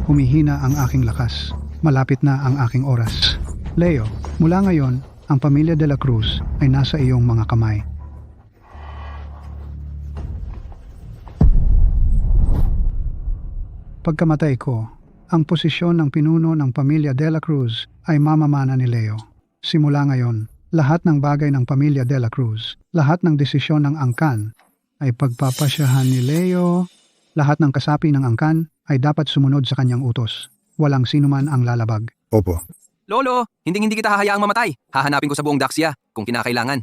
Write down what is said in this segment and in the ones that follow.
Humihina ang aking lakas. Malapit na ang aking oras. Leo, mula ngayon, ang pamilya de la Cruz ay nasa iyong mga kamay. Pagkamatay ko, ang posisyon ng pinuno ng pamilya de la Cruz ay mamamana ni Leo. Simula ngayon, lahat ng bagay ng pamilya de la Cruz, lahat ng desisyon ng angkan ay pagpapasyahan ni Leo. Lahat ng kasapi ng angkan ay dapat sumunod sa kanyang utos. Walang sinuman ang lalabag. Opo. Lolo, hindi kita hahayaang mamatay. Hahanapin ko sa buong Daxia kung kinakailangan.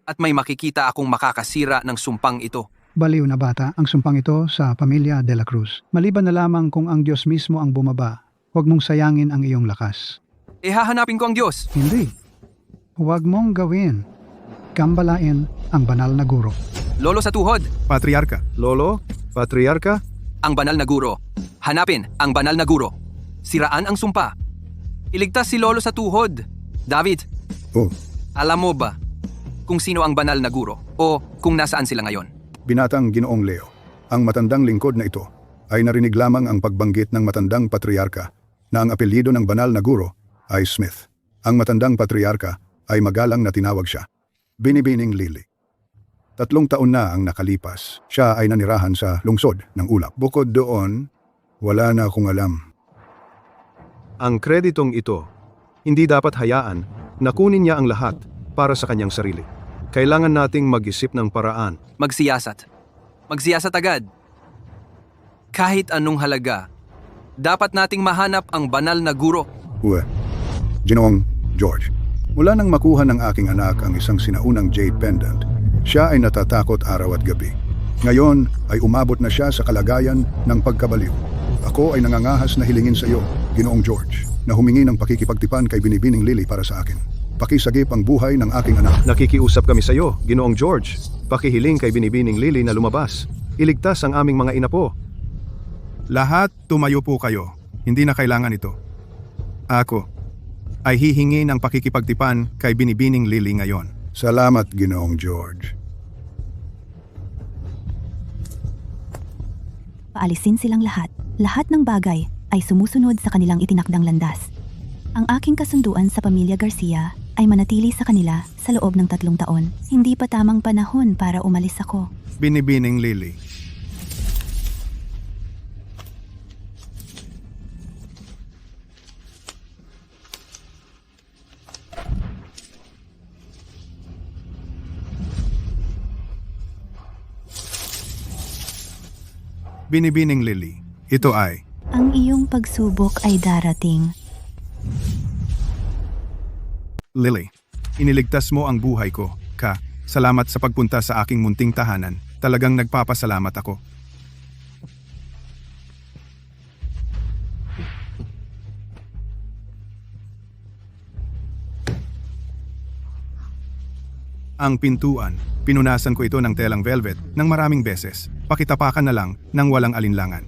At may makikita akong makakasira ng sumpang ito. Baliw na bata ang sumpang ito sa pamilya de la Cruz. Maliban na lamang kung ang Diyos mismo ang bumaba, huwag mong sayangin ang iyong lakas. Hahanapin ko ang Diyos. Hindi. Huwag mong gawin. Gambalain ang banal na guro. Lolo sa tuhod. Patriarka. Lolo? Patriarka? Ang banal na guro. Hanapin ang banal na guro. Siraan ang sumpa. Iligtas si Lolo sa tuhod. David, Oh, alam mo ba kung sino ang banal na guro o kung nasaan sila ngayon? binatang Ginoong Leo. Ang matandang lingkod na ito ay narinig lamang ang pagbanggit ng matandang patriarka na ang apelyido ng banal na guro ay Smith. Ang matandang patriarka ay magalang na tinawag siya Binibining Lily. 3 taon na ang nakalipas. Siya ay nanirahan sa lungsod ng Ulap. Bukod doon, wala na akong alam. Ang kreditong ito, hindi dapat hayaan na kunin niya ang lahat para sa kanyang sarili. Kailangan nating mag-isip ng paraan. Magsiyasat. Magsiyasat agad. Kahit anong halaga, dapat nating mahanap ang banal na guro. Ginoong George, mula nang makuha ng aking anak ang isang sinaunang jade pendant, siya ay natatakot araw at gabi. Ngayon ay umabot na siya sa kalagayan ng pagkabaliw. Ako ay nangangahas na hilingin sa iyo, Ginoong George, na humingi ng pakikipagtipan kay Binibining Lily para sa akin. Pakisagip ang buhay ng aking anak. Nakikiusap kami sa iyo, Ginoong George. Pakihiling kay Binibining Lily na lumabas. Iligtas ang aming mga inapo. Lahat tumayo po kayo. Hindi na kailangan ito. Ako ay hihingi ng pakikipagtipan kay Binibining Lily ngayon. Salamat, Ginoong George. Paalisin silang lahat. Lahat ng bagay ay sumusunod sa kanilang itinakdang landas. Ang aking kasunduan sa pamilya Garcia ay manatili sa kanila sa loob ng 3 taon. Hindi pa tamang panahon para umalis ako. Binibining Lily. Binibining Lily. Ito ay Ang iyong pagsubok ay darating. Lily. Iniligtas mo ang buhay ko. Salamat sa pagpunta sa aking munting tahanan. Talagang nagpapasalamat ako. Ang pintuan, pinunasan ko ito ng telang velvet ng maraming beses. Pakitapakan na lang ng walang alinlangan.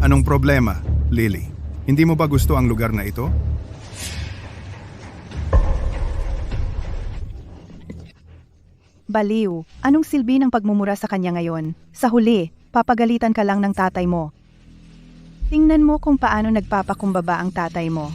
Anong problema, Lily? Hindi mo ba gusto ang lugar na ito? Baliw, anong silbi ng pagmumura sa kanya ngayon? Sa huli, papagalitan ka lang ng tatay mo. Tingnan mo kung paano nagpapakumbaba ang tatay mo.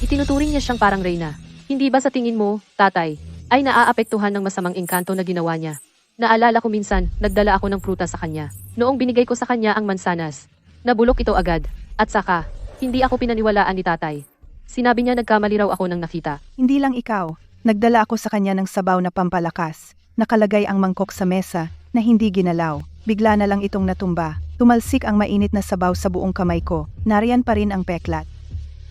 Itinuturing niya siyang parang reyna. Hindi ba sa tingin mo, tatay, ay naaapektuhan ng masamang engkanto na ginawa niya? Naalala ko minsan, nagdala ako ng prutas sa kanya. Noong binigay ko sa kanya ang mansanas, nabulok ito agad. At saka, hindi ako pinaniwalaan ni tatay. Sinabi niya nagkamali raw ako nang nakita. Hindi lang ikaw, nagdala ako sa kanya ng sabaw na pampalakas. Nakalagay ang mangkok sa mesa na hindi ginalaw. Bigla na lang itong natumba. Tumalsik ang mainit na sabaw sa buong kamay ko. Nariyan pa rin ang peklat.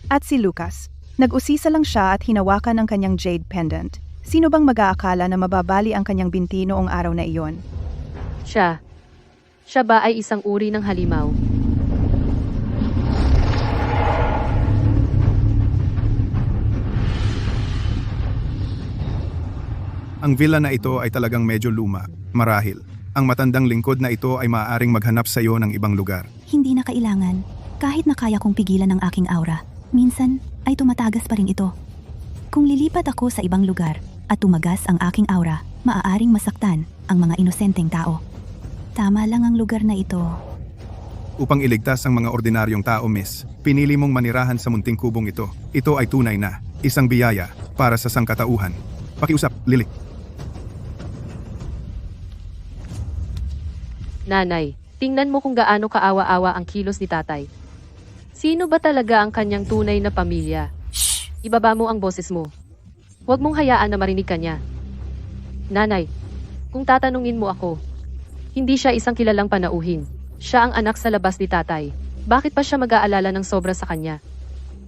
At si Lucas. Nag-usisa lang siya at hinawakan ang kanyang jade pendant. Sino bang mag-aakala na mababali ang kanyang binti noong araw na iyon? Siya. Siya ba ay isang uri ng halimaw? Ang villa na ito ay talagang medyo luma, marahil. Ang matandang lingkod na ito ay maaaring maghanap sa iyo ng ibang lugar. Hindi na kailangan. Kahit na kaya kong pigilan ang aking aura. Minsan, ay tumatagas pa rin ito. Kung lilipat ako sa ibang lugar at tumagas ang aking aura, maaaring masaktan ang mga inosenteng tao. Tama lang ang lugar na ito. Upang iligtas ang mga ordinaryong tao, Miss, pinili mong manirahan sa munting kubong ito. Ito ay tunay na isang biyaya para sa sangkatauhan. Pakiusap, Lily. Nanay, tingnan mo kung gaano kaawa-awa ang kilos ni tatay. Sino ba talaga ang kanyang tunay na pamilya? Shh! Ibaba mo ang boses mo. Huwag mong hayaan na marinig ka niya. Nanay, kung tatanungin mo ako, hindi siya isang kilalang panauhin. Siya ang anak sa labas ni tatay. Bakit pa siya mag-aalala ng sobra sa kanya?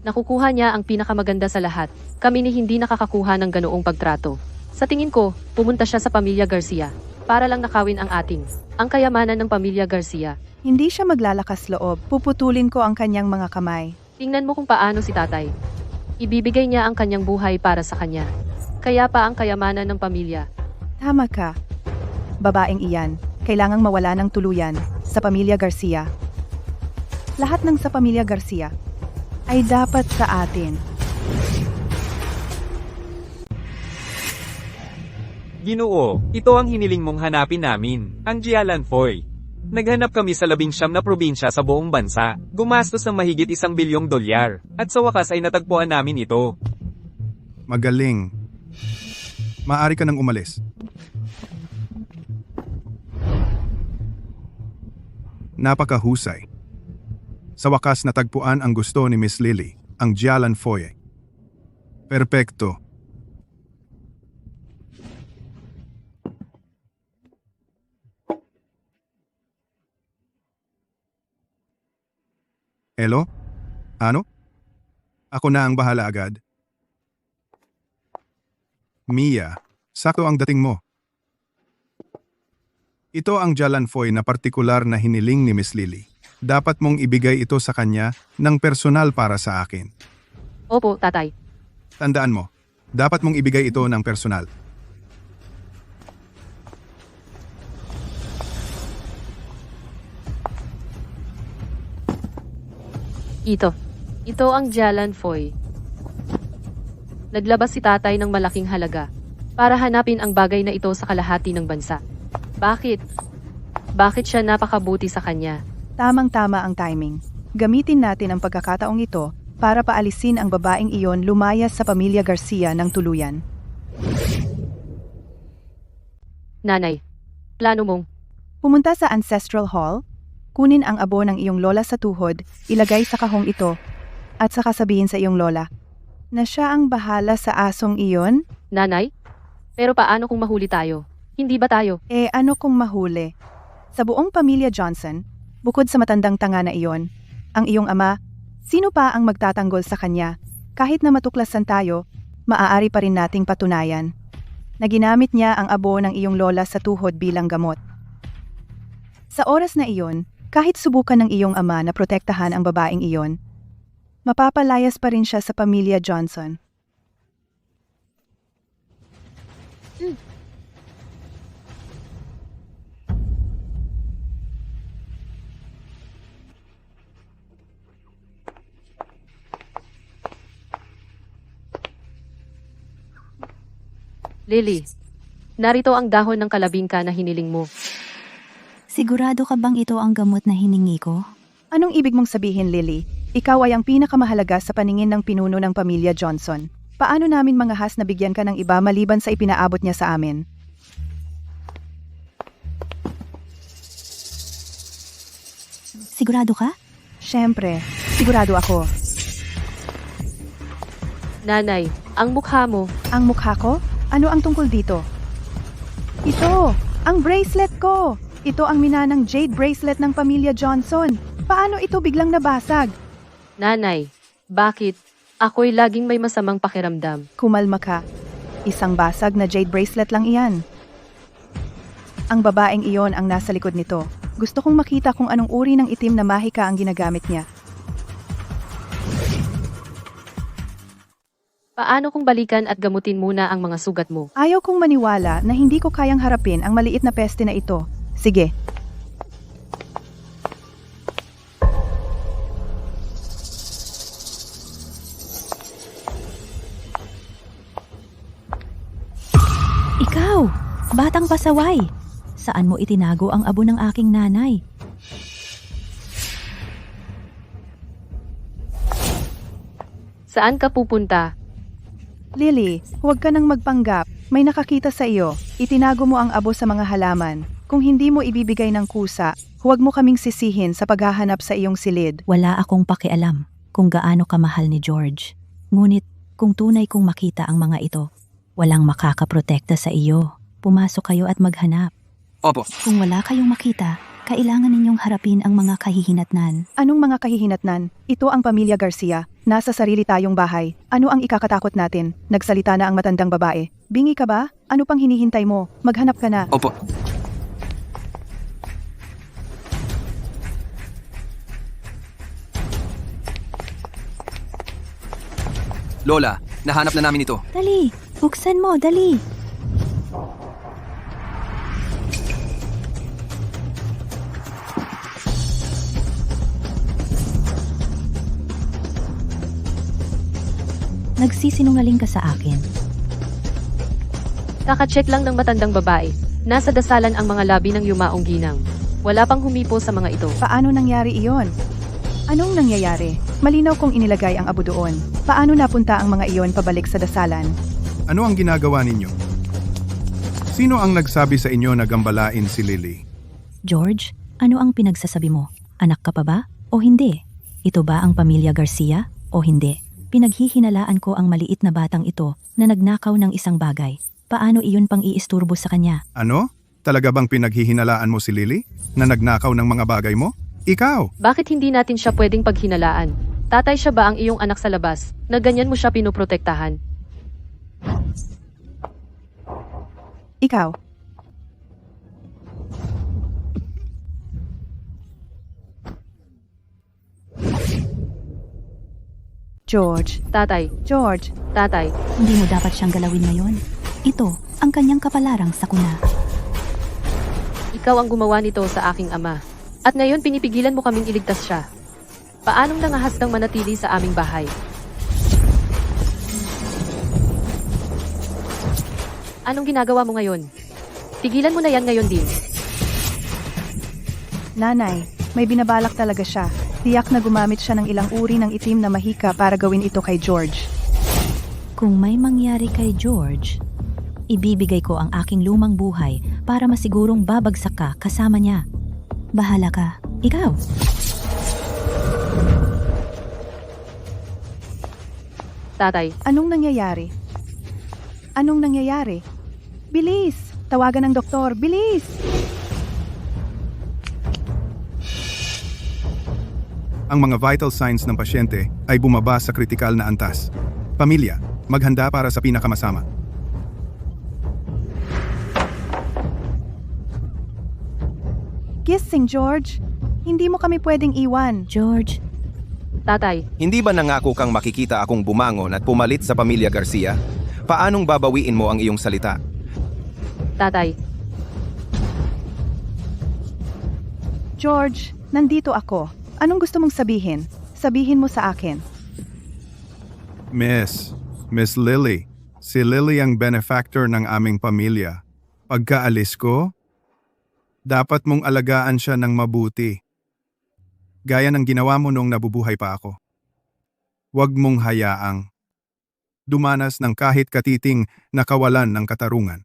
Nakukuha niya ang pinakamaganda sa lahat. Kami ni hindi nakakakuha ng ganoong pagtrato. Sa tingin ko, pumunta siya sa pamilya Garcia para lang nakawin ang kayamanan ng pamilya Garcia. Hindi siya maglalakas loob. Puputulin ko ang kanyang mga kamay. Tingnan mo kung paano si tatay. Ibibigay niya ang kanyang buhay para sa kanya. Kaya pa ang kayamanan ng pamilya. Tama ka. Babaeng iyan, kailangang mawala ng tuluyan sa pamilya Garcia. Lahat ng sa pamilya Garcia ay dapat sa atin. Ginoo, ito ang hiniling mong hanapin namin, ang Jialan Foy. Naghanap kami sa 19 na probinsya sa buong bansa, gumastos ng mahigit $1 bilyong, at sa wakas ay natagpuan namin ito. Magaling. Maaari ka nang umalis. Napakahusay. Sa wakas natagpuan ang gusto ni Miss Lily, ang Jialan Foy. Perpekto. Hello? Ano? Ako na ang bahala agad. Mia, sakto ang dating mo. Ito ang Jialan Foy na partikular na hiniling ni Miss Lily. Dapat mong ibigay ito sa kanya ng personal para sa akin. Opo, tatay. Tandaan mo, dapat mong ibigay ito ng personal. Ito ang Jialan Foy. Naglabas si tatay ng malaking halaga para hanapin ang bagay na ito sa kalahati ng bansa. Bakit? Bakit siya napakabuti sa kanya? Tamang-tama ang timing. Gamitin natin ang pagkakataong ito para paalisin ang babaeng iyon lumayas sa pamilya Garcia ng tuluyan. Nanay, plano mong Pumunta sa Ancestral Hall, kunin ang abo ng iyong lola sa tuhod, ilagay sa kahong ito, at saka sabihin sa iyong lola na siya ang bahala sa asong iyon? Nanay? Pero paano kung mahuli tayo? Hindi ba tayo? Ano kung mahuli? Sa buong pamilya Johnson, bukod sa matandang tanga na iyon, ang iyong ama, sino pa ang magtatanggol sa kanya? Kahit na matuklasan tayo, maaari pa rin nating patunayan na ginamit niya ang abo ng iyong lola sa tuhod bilang gamot. Sa oras na iyon, kahit subukan ng iyong ama na protektahan ang babaeng iyon, mapapalayas pa rin siya sa pamilya Johnson. Lily, narito ang dahon ng kalabingka na hiniling mo. Sigurado ka bang ito ang gamot na hiningi ko? Anong ibig mong sabihin, Lily? Ikaw ay ang pinakamahalaga sa paningin ng pinuno ng pamilya Johnson. Paano namin mangahas na bigyan ka ng iba maliban sa ipinaabot niya sa amin? Sigurado ka? Siyempre, sigurado ako. Nanay, ang mukha mo. Ang mukha ko? Ano ang tungkol dito? Ito! Ang bracelet ko! Ito ang minanang jade bracelet ng pamilya Johnson. Paano ito biglang nabasag? Nanay, bakit? Ako'y laging may masamang pakiramdam. Kumalma ka. Isang basag na jade bracelet lang iyan. Ang babaeng iyon ang nasa likod nito. Gusto kong makita kung anong uri ng itim na mahika ang ginagamit niya. Paano kung balikan at gamutin muna ang mga sugat mo? Ayaw kong maniwala na hindi ko kayang harapin ang maliit na peste na ito. Sige. Ikaw! Batang pasaway! Saan mo itinago ang abo ng aking nanay? Saan ka pupunta? Lily, huwag ka nang magpanggap. May nakakita sa iyo. Itinago mo ang abo sa mga halaman. Kung hindi mo ibibigay ng kusa, huwag mo kaming sisihin sa paghahanap sa iyong silid. Wala akong pakialam kung gaano kamahal ni George. Ngunit kung tunay kong makita ang mga ito, walang makakaprotekta sa iyo. Pumasok kayo at maghanap. Opo. Kung wala kayong makita, kailangan ninyong harapin ang mga kahihinatnan. Anong mga kahihinatnan? Ito ang pamilya Garcia. Nasa sarili tayong bahay. Ano ang ikakatakot natin? Nagsalita na ang matandang babae. Bingi ka ba? Ano pang hinihintay mo? Maghanap ka na. Opo. Lola, nahanap na namin ito. Dali! Buksan mo, dali! Nagsisinungaling ka sa akin. Kakacheck lang ng matandang babae. Nasa dasalan ang mga labi ng yumaong ginang. Wala pang humipo sa mga ito. Paano nangyari iyon? Anong nangyayari? Malinaw kong inilagay ang abo doon. Paano napunta ang mga iyon pabalik sa dasalan? Ano ang ginagawa ninyo? Sino ang nagsabi sa inyo na gambalain si Lily? George, ano ang pinagsasabi mo? Anak ka pa ba? O hindi? Ito ba ang pamilya Garcia? O hindi? Pinaghihinalaan ko ang maliit na batang ito na nagnakaw ng isang bagay. Paano iyon pang iisturbo sa kanya? Ano? Talaga bang pinaghihinalaan mo si Lily? Na nagnakaw ng mga bagay mo? Ikaw! Bakit hindi natin siya pwedeng paghinalaan? Tatay, siya ba ang iyong anak sa labas, na ganyan mo siya pinoprotektahan? Ikaw. George. Tatay, George. tatay, Hindi mo dapat siyang galawin ngayon. Ito ang kanyang kapalarang sakuna. ikaw ang gumawa nito sa aking ama. At ngayon pinipigilan mo kaming iligtas siya. Paanong nangahasdang manatili sa aming bahay? Anong ginagawa mo ngayon? Tigilan mo na yan ngayon din. Nanay, may binabalak talaga siya. Tiyak na gumamit siya ng ilang uri ng itim na mahika para gawin ito kay George. Kung may mangyari kay George, ibibigay ko ang aking lumang buhay para masigurong babagsak ka kasama niya. Bahala ka. Ikaw. Tatay, Anong nangyayari? Anong nangyayari? Bilis! Tawagan ng doktor, bilis! Ang mga vital signs ng pasyente ay bumaba sa kritikal na antas. Pamilya, maghanda para sa pinakamasama. Gising, George. Hindi mo kami pwedeng iwan. George, tatay, Hindi ba nangako kang makikita akong bumangon at pumalit sa pamilya Garcia? Paanong babawiin mo ang iyong salita? tatay, George, nandito ako. Anong gusto mong sabihin? Sabihin mo sa akin. Miss Lily. Si Lily ang benefactor ng aming pamilya. Pagkaalis ko, dapat mong alagaan siya ng mabuti. Gaya ng ginawa mo nung nabubuhay pa ako. Huwag mong hayaang dumanas ng kahit katiting na kawalan ng katarungan.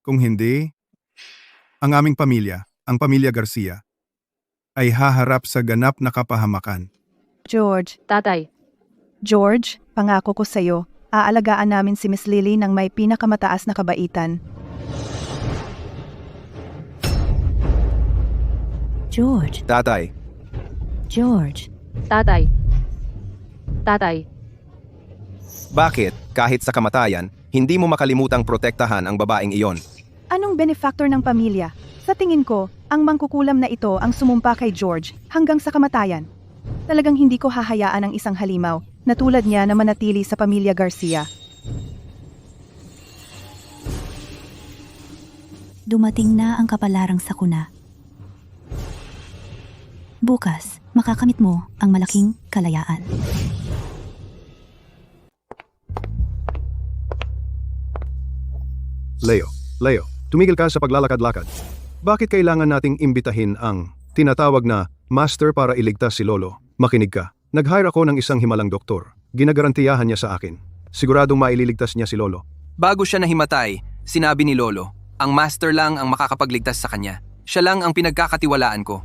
Kung hindi, ang aming pamilya, ang pamilya Garcia, ay haharap sa ganap na kapahamakan. George, tatay, George, pangako ko sa'yo, aalagaan namin si Miss Lily ng may pinakamataas na kabaitan. George, Tatay, George. tatay, tatay, bakit kahit sa kamatayan, hindi mo makalimutang protektahan ang babaeng iyon? Anong benefactor ng pamilya? Sa tingin ko, ang mangkukulam na ito ang sumumpa kay George hanggang sa kamatayan. Talagang hindi ko hahayaan ang isang halimaw na tulad niya na manatili sa pamilya Garcia. Dumating na ang kapalarang sakuna. Bukas, makakamit mo ang malaking kalayaan. Leo, tumigil ka sa paglalakad-lakad. Bakit kailangan nating imbitahin ang tinatawag na master para iligtas si Lolo? Makinig ka. Nag-hire ako ng isang himalang doktor. Ginagarantiyahan niya sa akin. Siguradong maililigtas niya si Lolo. Bago siya nahimatay, sinabi ni Lolo, ang master lang ang makakapagligtas sa kanya. Siya lang ang pinagkakatiwalaan ko.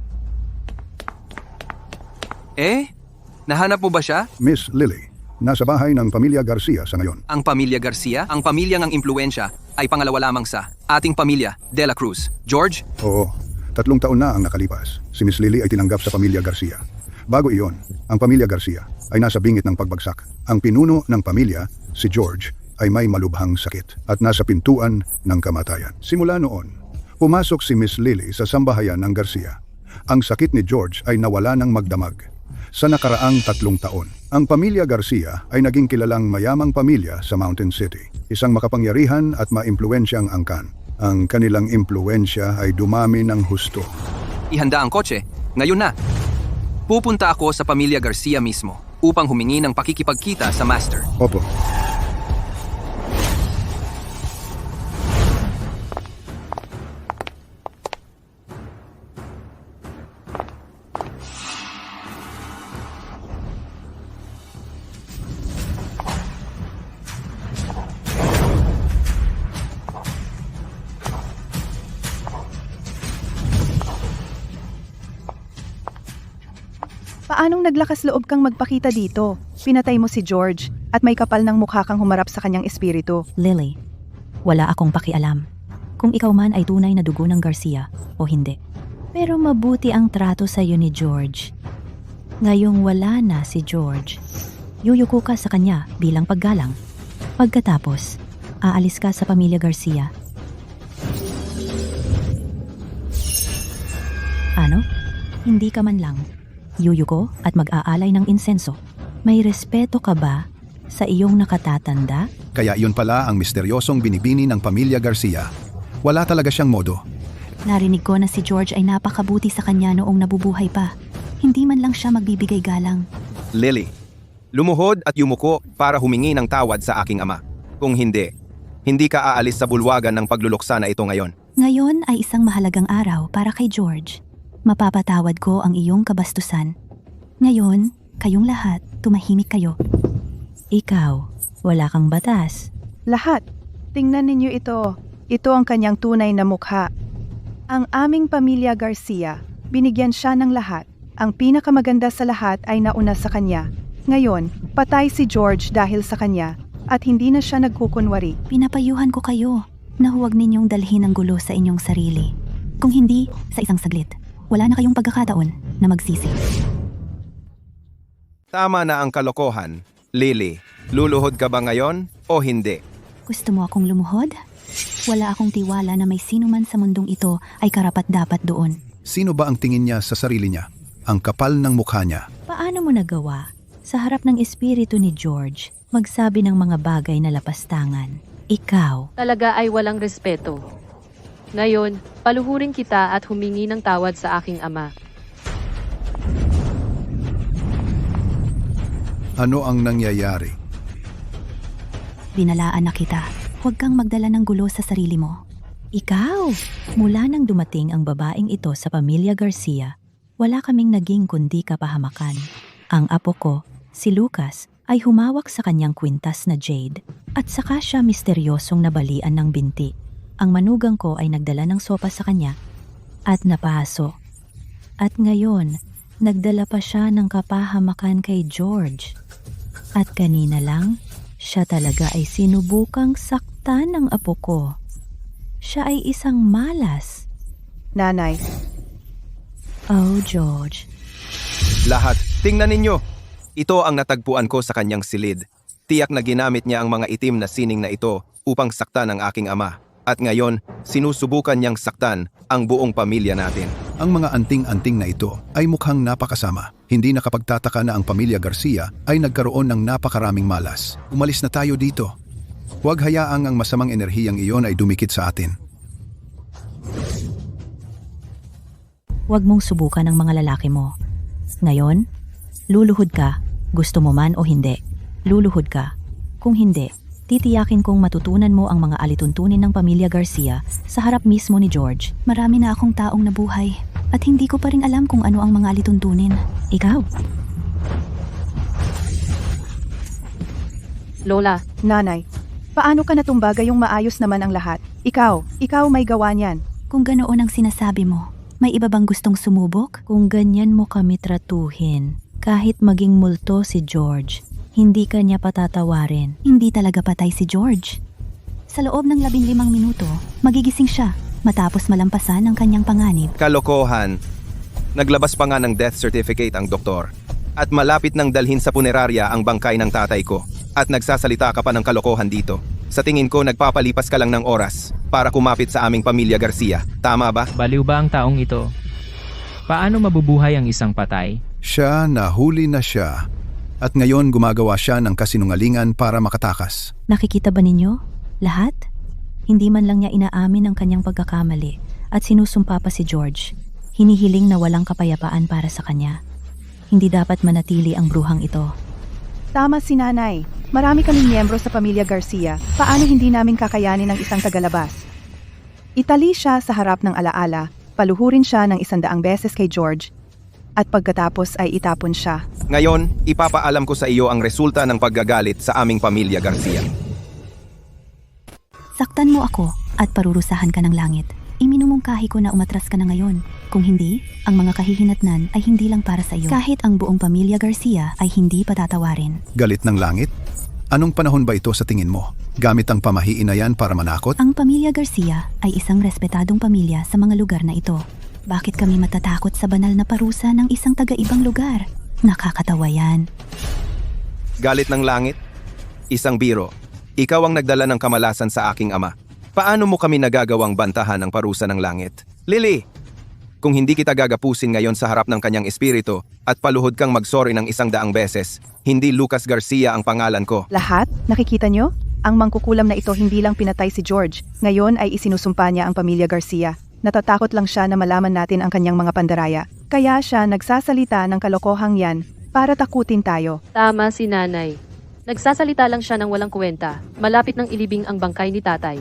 Nahanap mo ba siya? Miss Lily, nasa bahay ng pamilya Garcia sa ngayon. Ang pamilya Garcia, ang pamilyang ang impluensya, ay pangalawa lamang sa ating pamilya, De La Cruz. George? Oo, 3 taon na ang nakalipas. Si Miss Lily ay tinanggap sa pamilya Garcia. Bago iyon, ang pamilya Garcia ay nasa bingit ng pagbagsak. Ang pinuno ng pamilya, si George, ay may malubhang sakit at nasa pintuan ng kamatayan. Simula noon, pumasok si Miss Lily sa sambahayan ng Garcia. Ang sakit ni George ay nawala ng magdamag. Sa nakaraang 3 taon, ang pamilya Garcia ay naging kilalang mayamang pamilya sa Mountain City. Isang makapangyarihan at maimpluwensyang angkan. Ang kanilang impluwensya ay dumami ng husto. Ihanda ang kotse. Ngayon na. Pupunta ako sa pamilya Garcia mismo upang humingi ng pakikipagkita sa master. Opo. Paanong naglakas loob kang magpakita dito? Pinatay mo si George at may kapal ng mukha kang humarap sa kanyang espiritu. Lily, wala akong pakialam kung ikaw man ay tunay na dugo ng Garcia o hindi. Pero mabuti ang trato sa iyo ni George. Ngayong wala na si George, yuyuko ka sa kanya bilang paggalang. Pagkatapos, aalis ka sa pamilya Garcia. Ano? Hindi ka man lang yuyuko at mag-aalay ng insenso. May respeto ka ba sa iyong nakatatanda? Kaya iyon pala ang misteryosong binibini ng pamilya Garcia. Wala talaga siyang modo. Narinig ko na si George ay napakabuti sa kanya noong nabubuhay pa. Hindi man lang siya magbibigay galang. Lily, lumuhod at yumuko para humingi ng tawad sa aking ama. Kung hindi, hindi ka aalis sa bulwagan ng pagluluksa na ito ngayon. Ngayon ay isang mahalagang araw para kay George. Mapapatawad ko ang iyong kabastusan. Ngayon, kayong lahat, tumahimik kayo. Ikaw, wala kang batas. Lahat, tingnan ninyo ito. Ito ang kanyang tunay na mukha. Ang aming pamilya Garcia, binigyan siya ng lahat. Ang pinakamaganda sa lahat ay nauna sa kanya. Ngayon, patay si George dahil sa kanya at hindi na siya nagkukunwari. Pinapayuhan ko kayo na huwag ninyong dalhin ang gulo sa inyong sarili. Kung hindi, sa isang saglit, wala na kayong pagkakataon na magsisi. Tama na ang kalokohan. Lily, luluhod ka ba ngayon o hindi? Gusto mo akong lumuhod? Wala akong tiwala na may sino man sa mundong ito ay karapat-dapat doon. Sino ba ang tingin niya sa sarili niya? Ang kapal ng mukha niya. Paano mo nagawa sa harap ng espiritu ni George magsabi ng mga bagay na lapastangan? Ikaw. Talaga ay walang respeto. Ngayon, paluhurin kita at humingi ng tawad sa aking ama. Ano ang nangyayari? Binalaan na kita. Huwag kang magdala ng gulo sa sarili mo. Ikaw! Mula nang dumating ang babaeng ito sa pamilya Garcia, wala kaming naging kundi kapahamakan. Ang apo ko, si Lucas, ay humawak sa kanyang kwintas na jade at saka siya misteryosong nabalian ng binti. Ang manugang ko ay nagdala ng sopa sa kanya at napaso. At ngayon, nagdala pa siya ng kapahamakan kay George. At kanina lang, siya talaga ay sinubukang saktan ng apo ko. Siya ay isang malas. Nanay, Oh, George. Lahat, tingnan ninyo. Ito ang natagpuan ko sa kanyang silid. Tiyak na ginamit niya ang mga itim na sining na ito upang saktan ang aking ama. At ngayon, sinusubukan niyang saktan ang buong pamilya natin. Ang mga anting-anting na ito ay mukhang napakasama. Hindi nakapagtataka na ang pamilya Garcia ay nagkaroon ng napakaraming malas. Umalis na tayo dito. Huwag hayaang ang masamang enerhiyang iyon ay dumikit sa atin. Huwag mong subukan ang mga lalaki mo. Ngayon, luluhod ka, gusto mo man o hindi. Luluhod ka. Kung hindi, Titiyakin kong matutunan mo ang mga alituntunin ng pamilya Garcia sa harap mismo ni George. Marami na akong taong nabuhay at hindi ko pa rin alam kung ano ang mga alituntunin. Ikaw? Lola, Nanay, paano ka natumba gayong maayos naman ang lahat? Ikaw may gawa niyan. Kung ganoon ang sinasabi mo, may iba bang gustong sumubok? Kung ganyan mo kami tratuhin, kahit maging multo si George, hindi ka niya patatawarin. Hindi talaga patay si George. Sa loob ng 15 minuto, magigising siya matapos malampasan ang kanyang panganib. Kalokohan. Naglabas pa nga ng death certificate ang doktor. At malapit nang dalhin sa punerarya ang bangkay ng tatay ko. At nagsasalita ka pa ng kalokohan dito. Sa tingin ko, nagpapalipas ka lang ng oras para kumapit sa aming pamilya Garcia. Tama ba? Baliw ba ang taong ito? Paano mabubuhay ang isang patay? Siya, nahuli na siya. At ngayon gumagawa siya ng kasinungalingan para makatakas. Nakikita ba ninyo? Lahat? Hindi man lang niya inaamin ang kanyang pagkakamali at sinusumpa pa si George. Hinihiling na walang kapayapaan para sa kanya. Hindi dapat manatili ang bruhang ito. Tama si Nanay. Marami kaming miyembro sa pamilya Garcia. Paano hindi namin kakayanin ng isang tagalabas? Itali siya sa harap ng alaala, paluhurin siya ng 100 beses kay George, at pagkatapos ay itapon siya. Ngayon, ipapaalam ko sa iyo ang resulta ng paggagalit sa aming pamilya Garcia. Saktan mo ako at parurusahan ka ng langit. Iminumungkahi ko na umatras ka na ngayon. Kung hindi, ang mga kahihinatnan ay hindi lang para sa iyo. Kahit ang buong pamilya Garcia ay hindi patatawarin. Galit ng langit? Anong panahon ba ito sa tingin mo? Gamit ang pamahiin na yan para manakot? Ang pamilya Garcia ay isang respetadong pamilya sa mga lugar na ito. Bakit kami matatakot sa banal na parusa ng isang taga-ibang lugar? Nakakatawa yan. Galit ng langit? Isang biro. Ikaw ang nagdala ng kamalasan sa aking ama. Paano mo kami nagagawang bantahan ng parusa ng langit? Lily! Kung hindi kita gagapusin ngayon sa harap ng kanyang espiritu at paluhod kang magsorry ng 100 beses, hindi Lucas Garcia ang pangalan ko. Lahat? Nakikita nyo? Ang mangkukulam na ito hindi lang pinatay si George. Ngayon ay isinusumpa niya ang pamilya Garcia. Natatakot lang siya na malaman natin ang kanyang mga pandaraya. Kaya siya nagsasalita ng kalokohang yan para takutin tayo. tama si Nanay. Nagsasalita lang siya ng walang kwenta. Malapit ng ilibing ang bangkay ni tatay.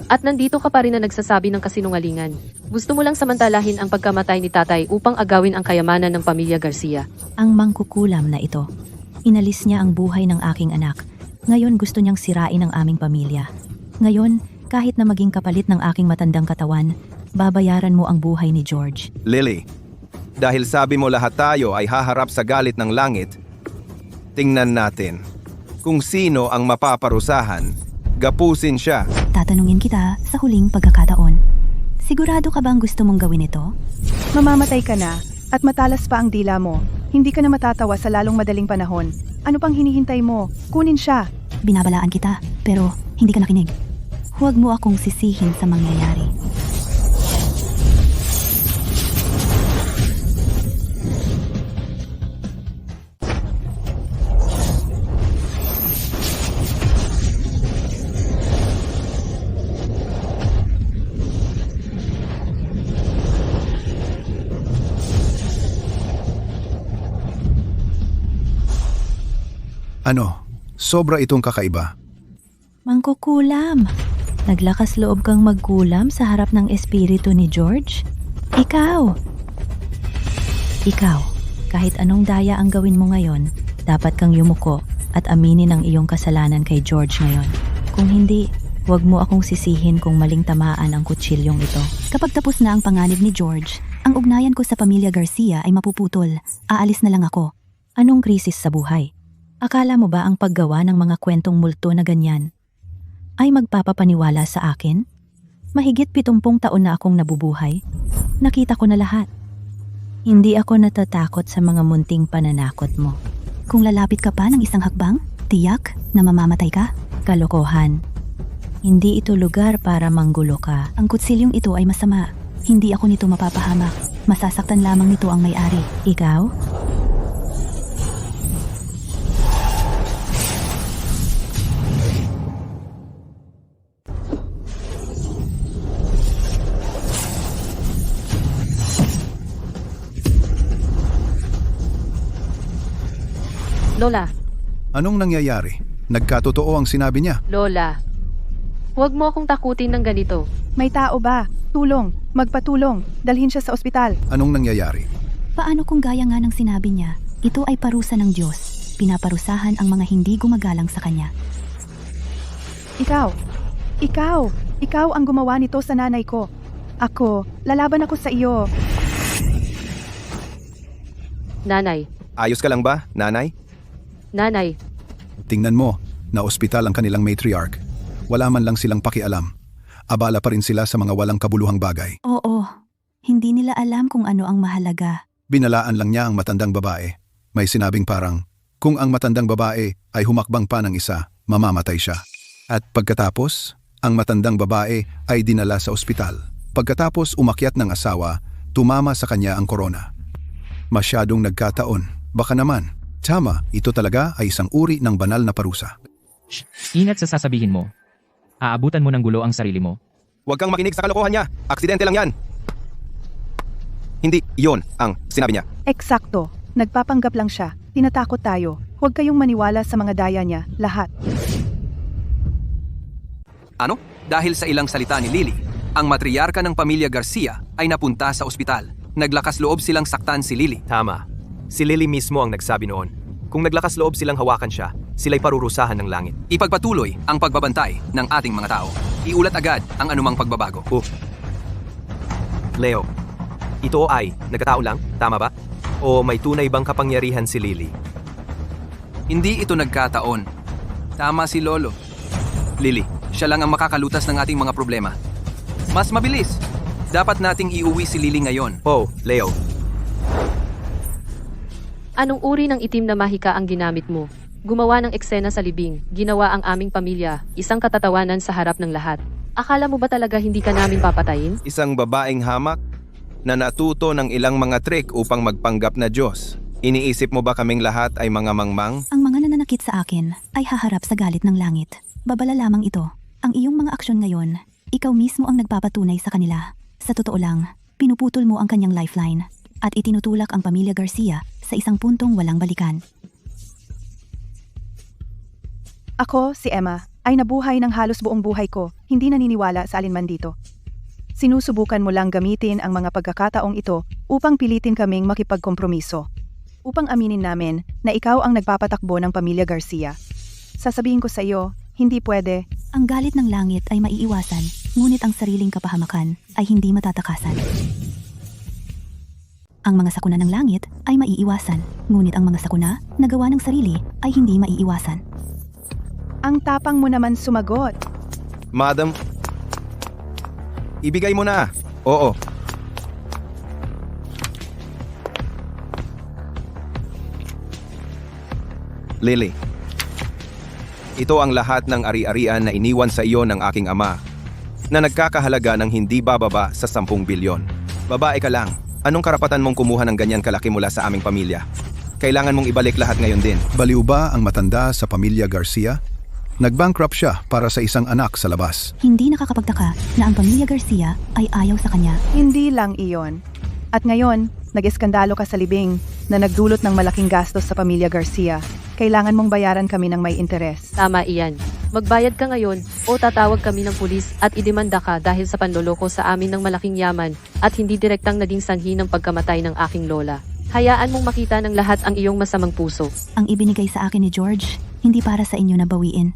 At nandito ka pa rin na nagsasabi ng kasinungalingan. Gusto mo lang samantalahin ang pagkamatay ni tatay upang agawin ang kayamanan ng pamilya Garcia. Ang mangkukulam na ito. Inalis niya ang buhay ng aking anak. Ngayon gusto niyang sirain ang aming pamilya. Ngayon, kahit na maging kapalit ng aking matandang katawan, babayaran mo ang buhay ni George. Lily, dahil sabi mo lahat tayo ay haharap sa galit ng langit, tingnan natin kung sino ang mapaparusahan. Gapusin siya. Tatanungin kita sa huling pagkakataon. Sigurado ka bang gusto mong gawin ito? Mamamatay ka na at matalas pa ang dila mo. Hindi ka na matatawa sa lalong madaling panahon. Ano pang hinihintay mo? Kunin siya. Binabalaan kita, pero hindi ka nakinig. Huwag mo akong sisihin sa mangyayari. Ano? Sobra itong kakaiba. Mangkukulam. Naglakas loob kang magkulam sa harap ng espiritu ni George? Ikaw, kahit anong daya ang gawin mo ngayon, dapat kang yumuko at aminin ang iyong kasalanan kay George ngayon. Kung hindi, huwag mo akong sisihin kung maling tamaan ang kutsilyong ito. Kapag tapos na ang panganib ni George, ang ugnayan ko sa pamilya Garcia ay mapuputol. Aalis na lang ako. Anong krisis sa buhay? Akala mo ba ang paggawa ng mga kwentong multo na ganyan ay magpapapaniwala sa akin? Mahigit 70 taon na akong nabubuhay. Nakita ko na lahat. Hindi ako natatakot sa mga munting pananakot mo. Kung lalapit ka pa ng isang hakbang, tiyak na mamamatay ka. Kalokohan. Hindi ito lugar para manggulo ka. Ang kutsilyong ito ay masama. Hindi ako nito mapapahamak. Masasaktan lamang nito ang may-ari. Ikaw? Lola, Anong nangyayari? Nagkatotoo ang sinabi niya. Lola, huwag mo akong takutin ng ganito. May tao ba? Tulong, magpatulong, dalhin siya sa ospital. Anong nangyayari? Paano kung gaya nga ng sinabi niya, ito ay parusa ng Diyos. Pinaparusahan ang mga hindi gumagalang sa Kanya. Ikaw ang gumawa nito sa nanay ko. Ako, lalaban ako sa iyo. Nanay, Ayos ka lang ba, nanay? nanay, Tingnan mo, na ospital ang kanilang matriarch. Wala man lang silang pakialam. Abala pa rin sila sa mga walang kabuluhang bagay. Oo, hindi nila alam kung ano ang mahalaga. Binalaan lang niya ang matandang babae. May sinabing parang, kung ang matandang babae ay humakbang pa ng isa, mamamatay siya. At pagkatapos, ang matandang babae ay dinala sa ospital. Pagkatapos umakyat ng asawa, tumama sa kanya ang korona. Masyadong nagkataon. Baka naman, tama, ito talaga ay isang uri ng banal na parusa. Ingat sa sasabihin mo. Aabutan mo ng gulo ang sarili mo. Huwag kang makinig sa kalokohan niya. Aksidente lang yan. Hindi, yon ang sinabi niya. Eksakto, nagpapanggap lang siya. Tinatakot tayo. Huwag kayong maniwala sa mga daya niya, lahat. Ano? Dahil sa ilang salita ni Lily, ang matriarka ng pamilya Garcia ay napunta sa ospital. Naglakas loob silang saktan si Lily. Tama. Si Lily mismo ang nagsabi noon. Kung naglakas loob silang hawakan siya, sila'y parurusahan ng langit. Ipagpatuloy ang pagbabantay ng ating mga tao. Iulat agad ang anumang pagbabago. Leo, ito ay nagkatao lang, tama ba? O may tunay bang kapangyarihan si Lily? Hindi ito nagkataon. Tama si Lolo. Lily, siya lang ang makakalutas ng ating mga problema. Mas mabilis. Dapat nating iuwi si Lily ngayon. Oh, Leo, anong uri ng itim na mahika ang ginamit mo? Gumawa ng eksena sa libing, ginawa ang aming pamilya, isang katatawanan sa harap ng lahat. Akala mo ba talaga hindi ka namin papatayin? isang babaeng hamak na natuto ng ilang mga trick upang magpanggap na Diyos. Iniisip mo ba kaming lahat ay mga mangmang? Ang mga nananakit sa akin ay haharap sa galit ng langit. Babala lamang ito. Ang iyong mga aksyon ngayon, ikaw mismo ang nagpapatunay sa kanila. Sa totoo lang, pinuputol mo ang kanyang lifeline at itinutulak ang pamilya Garcia sa isang puntong walang balikan. Ako, si Emma, ay nabuhay ng halos buong buhay ko, hindi naniniwala sa alinman dito. Sinusubukan mo lang gamitin ang mga pagkakataong ito upang pilitin kaming makipagkompromiso. Upang aminin namin na ikaw ang nagpapatakbo ng pamilya Garcia. Sasabihin ko sa iyo, hindi pwede. Ang galit ng langit ay maiiwasan, ngunit ang sariling kapahamakan ay hindi matatakasan. Ang mga sakuna ng langit ay maiiwasan, ngunit ang mga sakuna na gawa ng sarili ay hindi maiiwasan. Ang tapang mo naman sumagot. Madam, ibigay mo na. Oo. Lily, ito ang lahat ng ari-arian na iniwan sa iyo ng aking ama na nagkakahalaga ng hindi bababa sa 10 bilyon. Babae ka lang. Anong karapatan mong kumuha ng ganyan kalaki mula sa aming pamilya? Kailangan mong ibalik lahat ngayon din. Baliw ba ang matanda sa pamilya Garcia? Nag-bankrupt siya para sa isang anak sa labas. Hindi nakakapagtaka na ang pamilya Garcia ay ayaw sa kanya. Hindi lang iyon. At ngayon, nag-eskandalo ka sa libing na nagdulot ng malaking gastos sa pamilya Garcia. Kailangan mong bayaran kami ng may interes. Tama iyan. Magbayad ka ngayon o tatawag kami ng pulis at idemanda ka dahil sa panloloko sa amin ng malaking yaman at hindi direktang naging sanhi ng pagkamatay ng aking lola. Hayaan mong makita ng lahat ang iyong masamang puso. Ang ibinigay sa akin ni George, hindi para sa inyo na bawiin.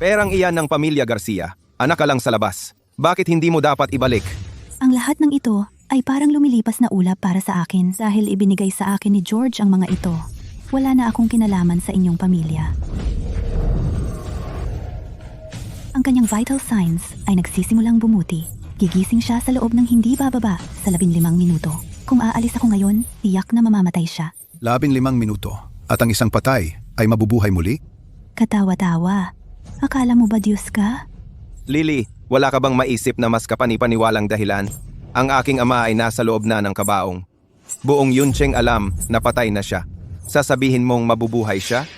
Perang iyan ng pamilya Garcia. Anak ka lang sa labas. Bakit hindi mo dapat ibalik? Ang lahat ng ito ay parang lumilipas na ulap para sa akin dahil ibinigay sa akin ni George ang mga ito. Wala na akong kinalaman sa inyong pamilya. Ang kanyang vital signs ay nagsisimulang bumuti. Gigising siya sa loob ng hindi bababa sa 15 minuto. Kung aalis ako ngayon, tiyak na mamamatay siya. 15 minuto. At ang isang patay ay mabubuhay muli? Katawa-tawa. Akala mo ba Diyos ka? Lily, wala ka bang maisip na mas kapanipaniwalang dahilan? Ang aking ama ay nasa loob na ng kabaong. Buong Yuncheng alam na patay na siya. Sasabihin mong mabubuhay siya?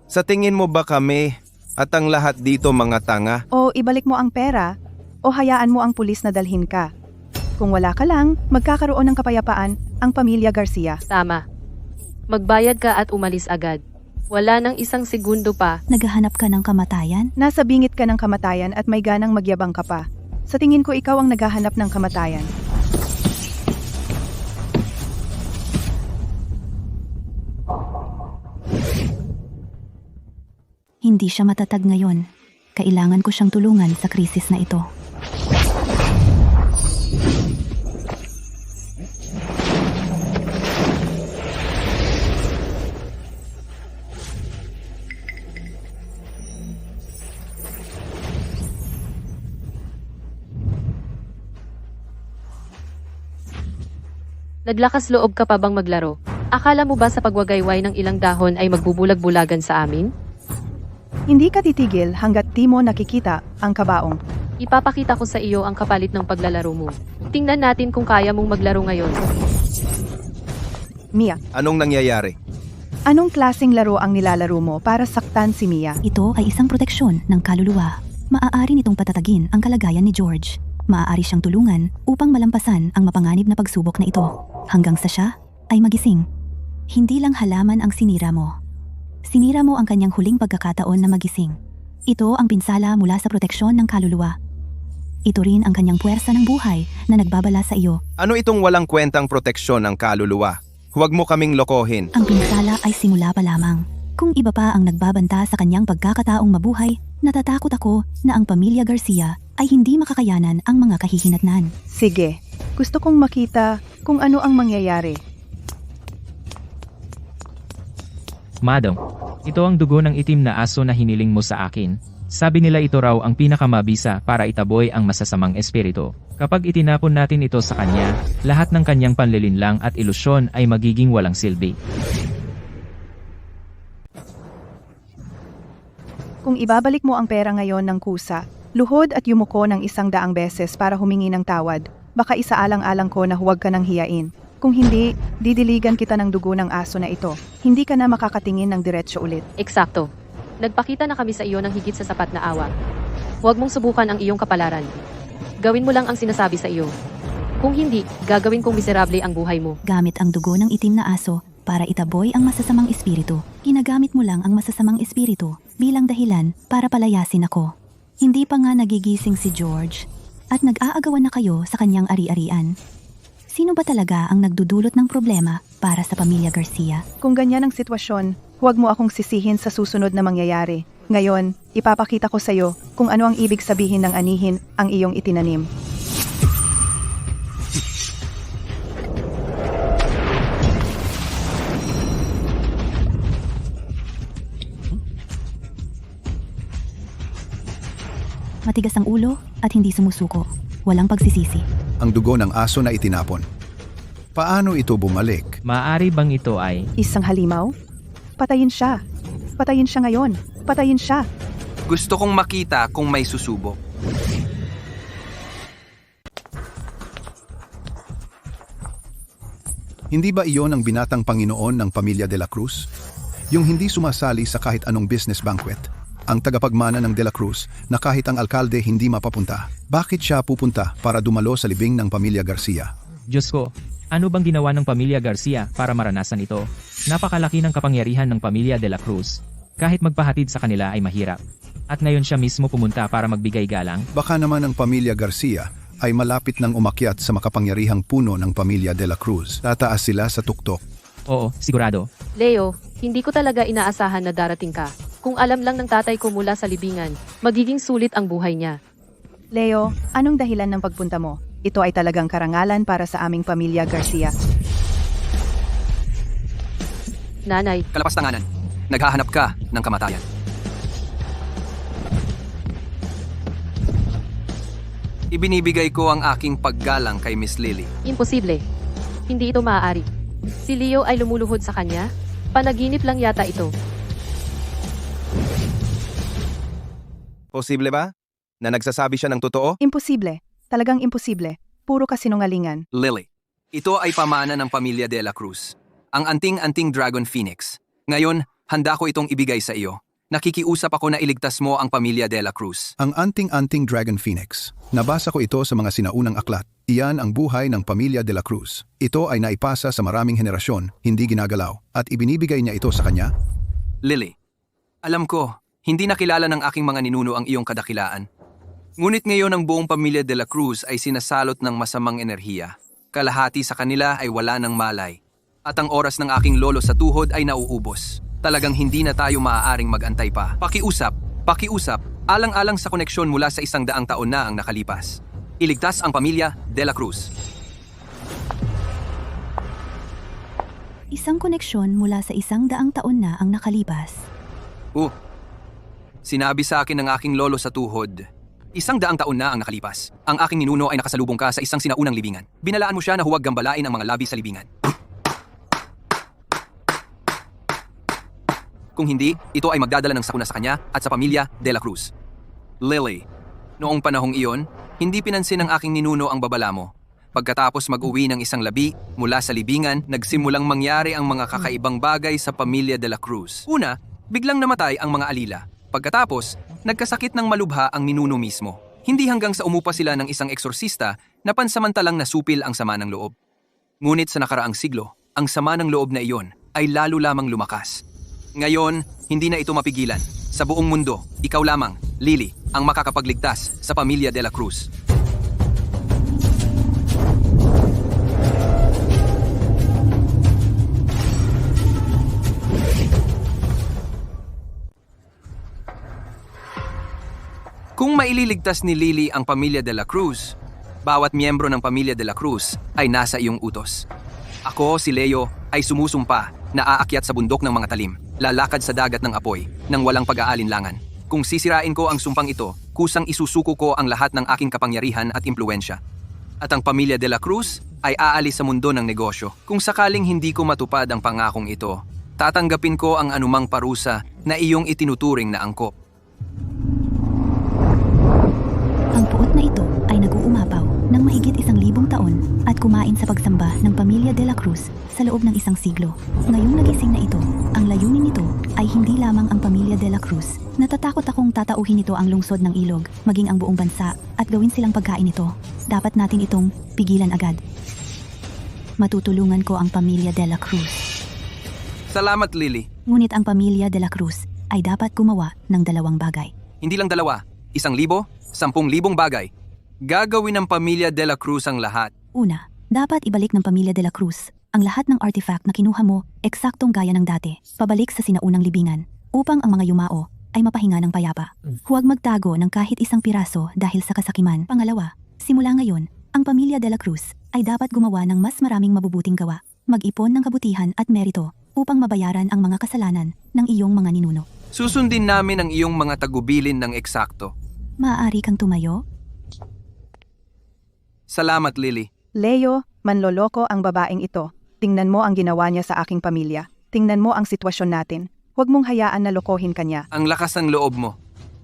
Sa tingin mo ba kami at ang lahat dito mga tanga? O ibalik mo ang pera, o hayaan mo ang pulis na dalhin ka. Kung wala ka lang, magkakaroon ng kapayapaan ang pamilya Garcia. Tama. Magbayad ka at umalis agad. Wala nang isang segundo pa. Naghahanap ka ng kamatayan? Nasa bingit ka ng kamatayan at may ganang magyabang ka pa. Sa tingin ko ikaw ang naghahanap ng kamatayan. Hindi siya matatag ngayon. Kailangan ko siyang tulungan sa krisis na ito. Naglakas loob ka pa bang maglaro? Akala mo ba sa pagwagayway ng ilang dahon ay magbubulag-bulagan sa amin? Hindi ka titigil hanggat di mo nakikita ang kabaong. Ipapakita ko sa iyo ang kapalit ng paglalaro mo. Tingnan natin kung kaya mong maglaro ngayon. Mia, Anong nangyayari? anong klaseng laro ang nilalaro mo para saktan si Mia? Ito ay isang proteksyon ng kaluluwa. Maaari nitong patatagin ang kalagayan ni George. Maaari siyang tulungan upang malampasan ang mapanganib na pagsubok na ito hanggang sa siya ay magising. Hindi lang halaman ang sinira mo. Sinira mo ang kanyang huling pagkakataon na magising. Ito ang pinsala mula sa proteksyon ng kaluluwa. Ito rin ang kanyang puwersa ng buhay na nagbabala sa iyo. Ano itong walang kwentang proteksyon ng kaluluwa? Huwag mo kaming lokohin. Ang pinsala ay simula pa lamang. Kung iba pa ang nagbabanta sa kanyang pagkakataong mabuhay, natatakot ako na ang pamilya Garcia ay hindi makakayanan ang mga kahihinatnan. Sige, gusto kong makita kung ano ang mangyayari. Madam, ito ang dugo ng itim na aso na hiniling mo sa akin. Sabi nila ito raw ang pinakamabisa para itaboy ang masasamang espiritu. Kapag itinapon natin ito sa kanya, lahat ng kanyang panlilinlang at ilusyon ay magiging walang silbi. Kung ibabalik mo ang pera ngayon ng kusa, luhod at yumuko ng 100 beses para humingi ng tawad, baka isaalang-alang ko na huwag ka nang hiyain. Kung hindi, didiligan kita ng dugo ng aso na ito. Hindi ka na makakatingin ng diretsyo ulit. Eksakto. Nagpakita na kami sa iyo ng higit sa sapat na awa. Huwag mong subukan ang iyong kapalaran. Gawin mo lang ang sinasabi sa iyo. Kung hindi, gagawin kong miserable ang buhay mo. Gamit ang dugo ng itim na aso para itaboy ang masasamang espiritu. Ginagamit mo lang ang masasamang espiritu bilang dahilan para palayasin ako. Hindi pa nga nagigising si George at nag-aagawan na kayo sa kanyang ari-arian. Sino ba talaga ang nagdudulot ng problema para sa pamilya Garcia? Kung ganyan ang sitwasyon, huwag mo akong sisihin sa susunod na mangyayari. Ngayon, ipapakita ko sa iyo kung ano ang ibig sabihin ng anihin ang iyong itinanim. Matigas ang ulo at hindi sumusuko. Walang pagsisisi. Ang dugo ng aso na itinapon. Paano ito bumalik? Maaari bang ito ay... Isang halimaw? Patayin siya. Patayin siya ngayon. Patayin siya. Gusto kong makita kung may susubok. Hindi ba iyon ang binatang Panginoon ng pamilya de la Cruz? Yung hindi sumasali sa kahit anong business banquet. Ang tagapagmana ng de la Cruz na kahit ang alkalde hindi mapapunta. Bakit siya pupunta para dumalo sa libing ng pamilya Garcia? Diyos ko, ano bang ginawa ng pamilya Garcia para maranasan ito? Napakalaki ng kapangyarihan ng pamilya de la Cruz. Kahit magpahatid sa kanila ay mahirap. At ngayon siya mismo pumunta para magbigay galang? Baka naman ang pamilya Garcia ay malapit ng umakyat sa makapangyarihang puno ng pamilya de la Cruz. Tataas sila sa tuktok. Oo, sigurado. Leo, hindi ko talaga inaasahan na darating ka. Kung alam lang ng tatay ko mula sa libingan, magiging sulit ang buhay niya. Leo, anong dahilan ng pagpunta mo? Ito ay talagang karangalan para sa aming pamilya Garcia. Nanay, Kalapastanganan. Naghahanap ka ng kamatayan. Ibinibigay ko ang aking paggalang kay Miss Lily. imposible. Hindi ito maaari. Si Leo ay lumuluhod sa kanya? Panaginip lang yata ito. Posible ba? Na nagsasabi siya ng totoo? Imposible. Talagang imposible. Puro kasinungalingan. Lily. Ito ay pamana ng pamilya de la Cruz. Ang anting-anting Dragon Phoenix. Ngayon, handa ko itong ibigay sa iyo. Nakikiusap ako na iligtas mo ang pamilya de la Cruz. Ang anting-anting Dragon Phoenix. Nabasa ko ito sa mga sinaunang aklat. Iyan ang buhay ng pamilya de la Cruz. Ito ay naipasa sa maraming henerasyon, hindi ginagalaw, at ibinibigay niya ito sa kanya. Lily, alam ko, hindi nakilala ng aking mga ninuno ang iyong kadakilaan. Ngunit ngayon ang buong pamilya de la Cruz ay sinasalot ng masamang enerhiya. Kalahati sa kanila ay wala ng malay. At ang oras ng aking lolo sa tuhod ay nauubos. Talagang hindi na tayo maaaring mag-antay pa. Pakiusap, alang-alang sa koneksyon mula sa 100 taon na ang nakalipas. Iligtas ang pamilya de la Cruz. Isang koneksyon mula sa 100 taon na ang nakalipas. Sinabi sa akin ng aking lolo sa tuhod, 100 taon na ang nakalipas. Ang aking ninuno ay nakasalubong ka sa isang sinaunang libingan. Binalaan mo siya na huwag gambalain ang mga labi sa libingan. Kung hindi, ito ay magdadala ng sakuna sa kanya at sa pamilya de la Cruz. Lily, noong panahong iyon, hindi pinansin ng aking ninuno ang babala mo. Pagkatapos mag-uwi ng isang labi mula sa libingan, nagsimulang mangyari ang mga kakaibang bagay sa pamilya de la Cruz. Una, biglang namatay ang mga alila. Pagkatapos, nagkasakit ng malubha ang ninuno mismo. Hindi hanggang sa umupa sila ng isang eksorsista na pansamantalang nasupil ang sama ng loob. Ngunit sa nakaraang siglo, ang sama ng loob na iyon ay lalo lamang lumakas. Ngayon, hindi na ito mapigilan. Sa buong mundo, ikaw lamang, Lily, ang makakapagligtas sa pamilya de la Cruz. Kung maililigtas ni Lily ang pamilya de la Cruz, bawat miyembro ng pamilya de la Cruz ay nasa iyong utos. Ako, si Leo, ay sumusumpa na aakyat sa bundok ng mga talim, lalakad sa dagat ng apoy, nang walang pag-aalinlangan. Kung sisirain ko ang sumpang ito, kusang isusuko ko ang lahat ng aking kapangyarihan at impluensya. At ang pamilya de la Cruz ay aalis sa mundo ng negosyo. Kung sakaling hindi ko matupad ang pangakong ito, tatanggapin ko ang anumang parusa na iyong itinuturing na angkop. Ang puot na ito ay nag-uumapaw ng mahigit 1,000 taon at kumain sa pagsamba ng pamilya de la Cruz sa loob ng 1 siglo. Ngayong nagising na ito, ang layunin nito ay hindi lamang ang pamilya de la Cruz. Natatakot akong tatauhin ito ang lungsod ng ilog, maging ang buong bansa, at gawin silang pagkain ito. Dapat natin itong pigilan agad. Matutulungan ko ang pamilya de la Cruz. Salamat, Lily. Ngunit ang pamilya de la Cruz ay dapat gumawa ng 2 bagay. Hindi lang 2, 1,000, 10,000 bagay. Gagawin ng pamilya de la Cruz ang lahat. Una, dapat ibalik ng pamilya de la Cruz ang lahat ng artifact na kinuha mo eksaktong gaya ng dati, pabalik sa sinaunang libingan, upang ang mga yumao ay mapahinga ng payapa. Huwag magtago ng kahit isang piraso dahil sa kasakiman. Pangalawa, simula ngayon, ang pamilya de la Cruz ay dapat gumawa ng mas maraming mabubuting gawa, mag-ipon ng kabutihan at merito upang mabayaran ang mga kasalanan ng iyong mga ninuno. Susundin namin ang iyong mga tagubilin ng eksakto. Maaari kang tumayo? Salamat, Lily. Leo, manloloko ang babaeng ito. Tingnan mo ang ginawa niya sa aking pamilya. Tingnan mo ang sitwasyon natin. Huwag mong hayaan na lokohin ka niya. Ang lakas ng loob mo.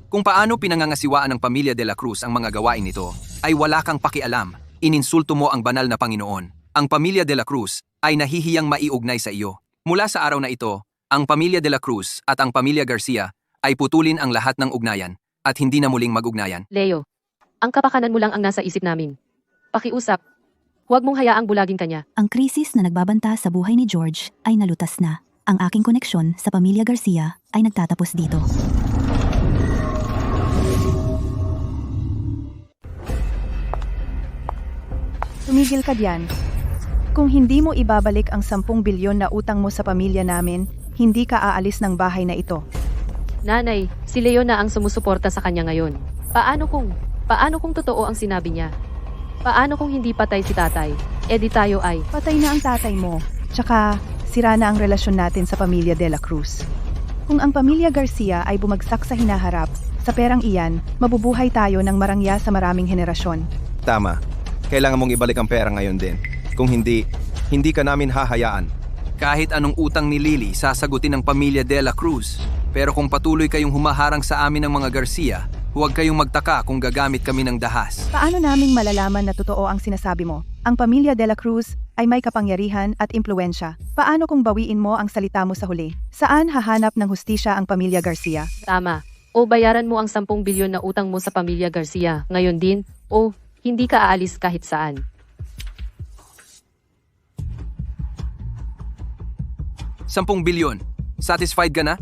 Kung paano pinangangasiwaan ng pamilya de la Cruz ang mga gawain nito, ay wala kang pakialam. Ininsulto mo ang banal na Panginoon. Ang pamilya de la Cruz ay nahihiyang maiugnay sa iyo. Mula sa araw na ito, ang pamilya de la Cruz at ang pamilya Garcia ay putulin ang lahat ng ugnayan at hindi na muling mag-ugnayan. Leo, ang kapakanan mo lang ang nasa isip namin. Pakiusap, huwag mong hayaang bulagin kanya. Ang krisis na nagbabanta sa buhay ni George ay nalutas na. Ang aking koneksyon sa pamilya Garcia ay nagtatapos dito. Tumigil ka diyan. Kung hindi mo ibabalik ang 10 bilyon na utang mo sa pamilya namin, hindi ka aalis ng bahay na ito. Nanay, si Leo na ang sumusuporta sa kanya ngayon. Paano kung totoo ang sinabi niya? Paano kung hindi patay si tatay? E di tayo ay... Patay na ang tatay mo. Tsaka, sira na ang relasyon natin sa pamilya de la Cruz. Kung ang pamilya Garcia ay bumagsak sa hinaharap, sa perang iyan, mabubuhay tayo ng marangya sa maraming henerasyon. Tama. Kailangan mong ibalik ang pera ngayon din. Kung hindi, hindi ka namin hahayaan. Kahit anong utang ni Lily, sasagutin ng pamilya de la Cruz. Pero kung patuloy kayong humaharang sa amin ng mga Garcia, huwag kayong magtaka kung gagamit kami ng dahas. Paano naming malalaman na totoo ang sinasabi mo? Ang pamilya de la Cruz ay may kapangyarihan at impluensya. Paano kung bawiin mo ang salita mo sa huli? Saan hahanap ng hustisya ang pamilya Garcia? Tama. O bayaran mo ang 10 bilyon na utang mo sa pamilya Garcia. Ngayon din, o hindi ka aalis kahit saan. $10 bilyon. Satisfied ka na?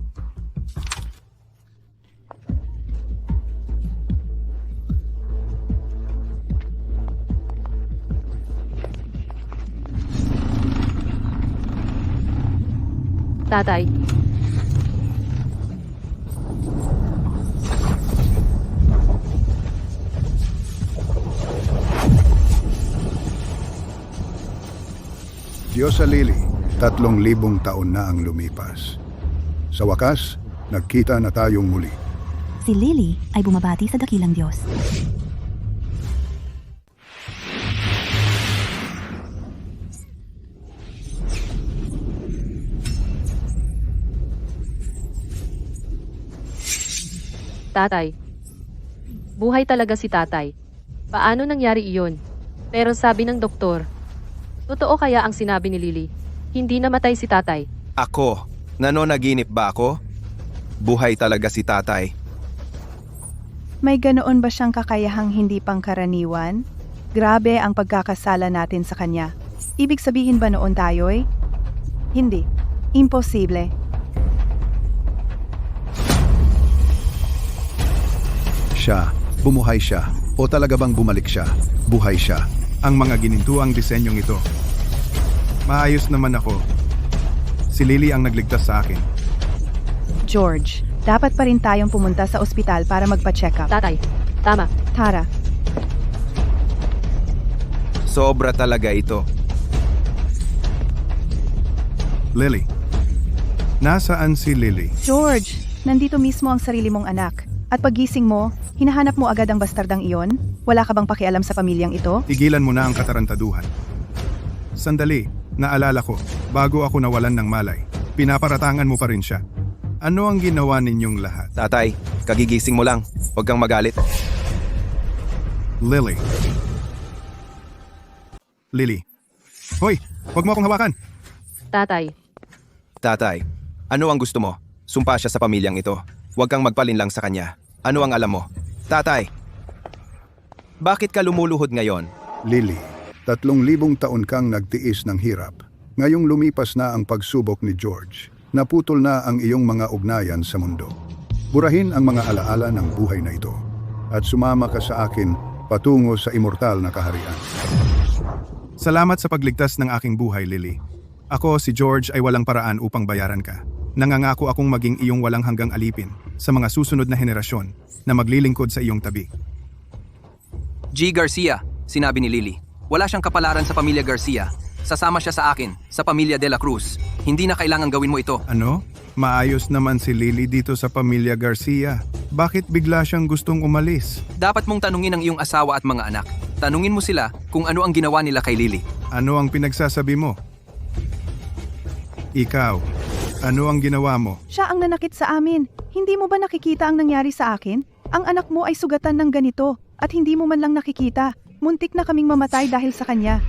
Tatay, Diyosa Lily, 3,000 taon na ang lumipas. Sa wakas, nagkita na tayong muli. Si Lily ay bumabati sa dakilang Diyos. tatay. Buhay talaga si tatay. Paano nangyari iyon? Pero sabi ng doktor, totoo kaya ang sinabi ni Lily? Hindi namatay si tatay. Ako, nanonaginip ba ako? Buhay talaga si tatay. May ganoon ba siyang kakayahang hindi pangkaraniwan? Grabe ang pagkakasala natin sa kanya. Ibig sabihin ba noon tayo'y? Hindi. Imposible. Siya, bumuhay siya. O talaga bang bumalik siya? Buhay siya. Ang mga ginintuang disenyong ito. Maayos naman ako. Si Lily ang nagligtas sa akin. George, dapat pa rin tayong pumunta sa ospital para magpa-check up. Tatay, tama. Tara, Sobra talaga ito. Lily. Nasaan si Lily? George, nandito mismo ang sarili mong anak. At paggising mo, hinahanap mo agad ang bastardang iyon? Wala ka bang pakialam sa pamilyang ito? Tigilan mo na ang katarantaduhan. Sandali, naalala ko, bago ako nawalan ng malay, pinaparatangan mo pa rin siya. Ano ang ginawa ninyong lahat? Tatay, kagigising mo lang. Huwag kang magalit. Lily. Lily. Hoy, huwag mo akong hawakan. Tatay, Tatay, ano ang gusto mo? Sumpa siya sa pamilyang ito. Huwag kang magpalinlang sa kanya. Ano ang alam mo? Tatay, bakit ka lumuluhod ngayon? Lily, 3,000 taon kang nagtiis ng hirap. Ngayong lumipas na ang pagsubok ni George. Naputol na ang iyong mga ugnayan sa mundo. Burahin ang mga alaala ng buhay na ito. At sumama ka sa akin patungo sa immortal na kaharian. Salamat sa pagligtas ng aking buhay, Lily. Ako, si George, ay walang paraan upang bayaran ka. Nangangako akong maging iyong walang hanggang alipin sa mga susunod na henerasyon na maglilingkod sa iyong tabi. G. Garcia, sinabi ni Lily. Wala siyang kapalaran sa pamilya Garcia. Sasama siya sa akin, sa pamilya De La Cruz. Hindi na kailangan gawin mo ito. Ano? Maayos naman si Lily dito sa pamilya Garcia. Bakit bigla siyang gustong umalis? Dapat mong tanungin ang iyong asawa at mga anak. Tanungin mo sila kung ano ang ginawa nila kay Lily. Ano ang pinagsasabi mo? Ikaw, ano ang ginawa mo? siya ang nanakit sa amin. Hindi mo ba nakikita ang nangyari sa akin? Ang anak mo ay sugatan ng ganito at hindi mo man lang nakikita. Muntik na kaming mamatay dahil sa kanya.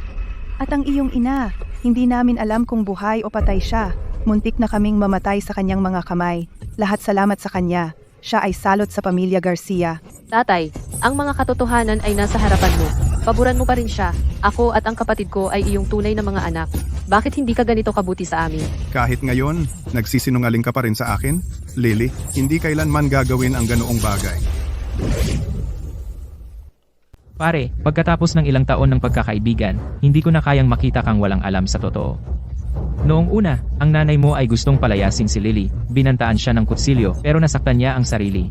At ang iyong ina, hindi namin alam kung buhay o patay siya. Muntik na kaming mamatay sa kanyang mga kamay. Lahat salamat sa kanya. Siya ay salot sa pamilya Garcia. tatay, ang mga katotohanan ay nasa harapan mo. Paboran mo pa rin siya. Ako at ang kapatid ko ay iyong tunay na mga anak. Bakit hindi ka ganito kabuti sa amin? Kahit ngayon, nagsisinungaling ka pa rin sa akin? Lily, hindi kailanman gagawin ang ganoong bagay. Pare, pagkatapos ng ilang taon ng pagkakaibigan, hindi ko na kayang makita kang walang alam sa totoo. Noong una, ang nanay mo ay gustong palayasin si Lily, binantaan siya ng kutsilyo pero nasaktan niya ang sarili.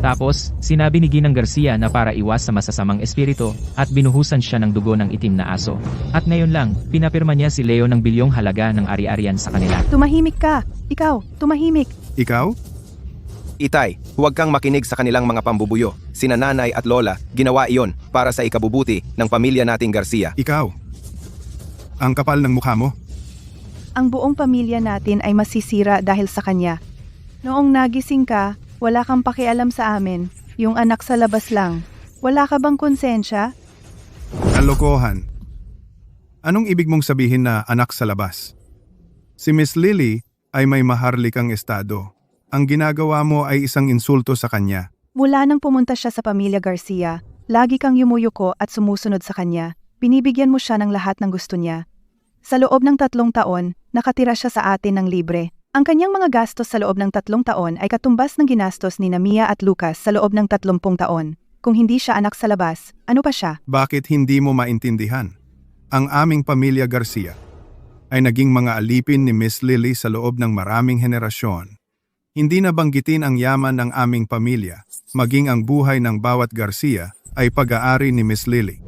Tapos, sinabi ni Ginang Garcia na para iwas sa masasamang espiritu at binuhusan siya ng dugo ng itim na aso. At ngayon lang, pinapirma niya si Leo ng bilyong halaga ng ari-arian sa kanila. Tumahimik ka! Ikaw, tumahimik! Ikaw? Itay, huwag kang makinig sa kanilang mga pambubuyo. Sina nanay at lola, ginawa iyon para sa ikabubuti ng pamilya nating Garcia. Ikaw? Ang kapal ng mukha mo? Ang buong pamilya natin ay masisira dahil sa kanya. Noong nagising ka, wala kang pakialam sa amin. Yung anak sa labas lang. Wala ka bang konsensya? Kalokohan. Anong ibig mong sabihin na anak sa labas? Si Miss Lily ay may maharlikang estado. Ang ginagawa mo ay isang insulto sa kanya. Mula nang pumunta siya sa pamilya Garcia, lagi kang yumuyuko at sumusunod sa kanya. Binibigyan mo siya ng lahat ng gusto niya. Sa loob ng 3 taon, nakatira siya sa atin ng libre. Ang kanyang mga gastos sa loob ng 3 taon ay katumbas ng ginastos ni Mia at Lucas sa loob ng 30 taon. Kung hindi siya anak sa labas, ano pa siya? Bakit hindi mo maintindihan? Ang aming pamilya Garcia ay naging mga alipin ni Miss Lily sa loob ng maraming henerasyon. Hindi na banggitin ang yaman ng aming pamilya, maging ang buhay ng bawat Garcia ay pag-aari ni Miss Lily.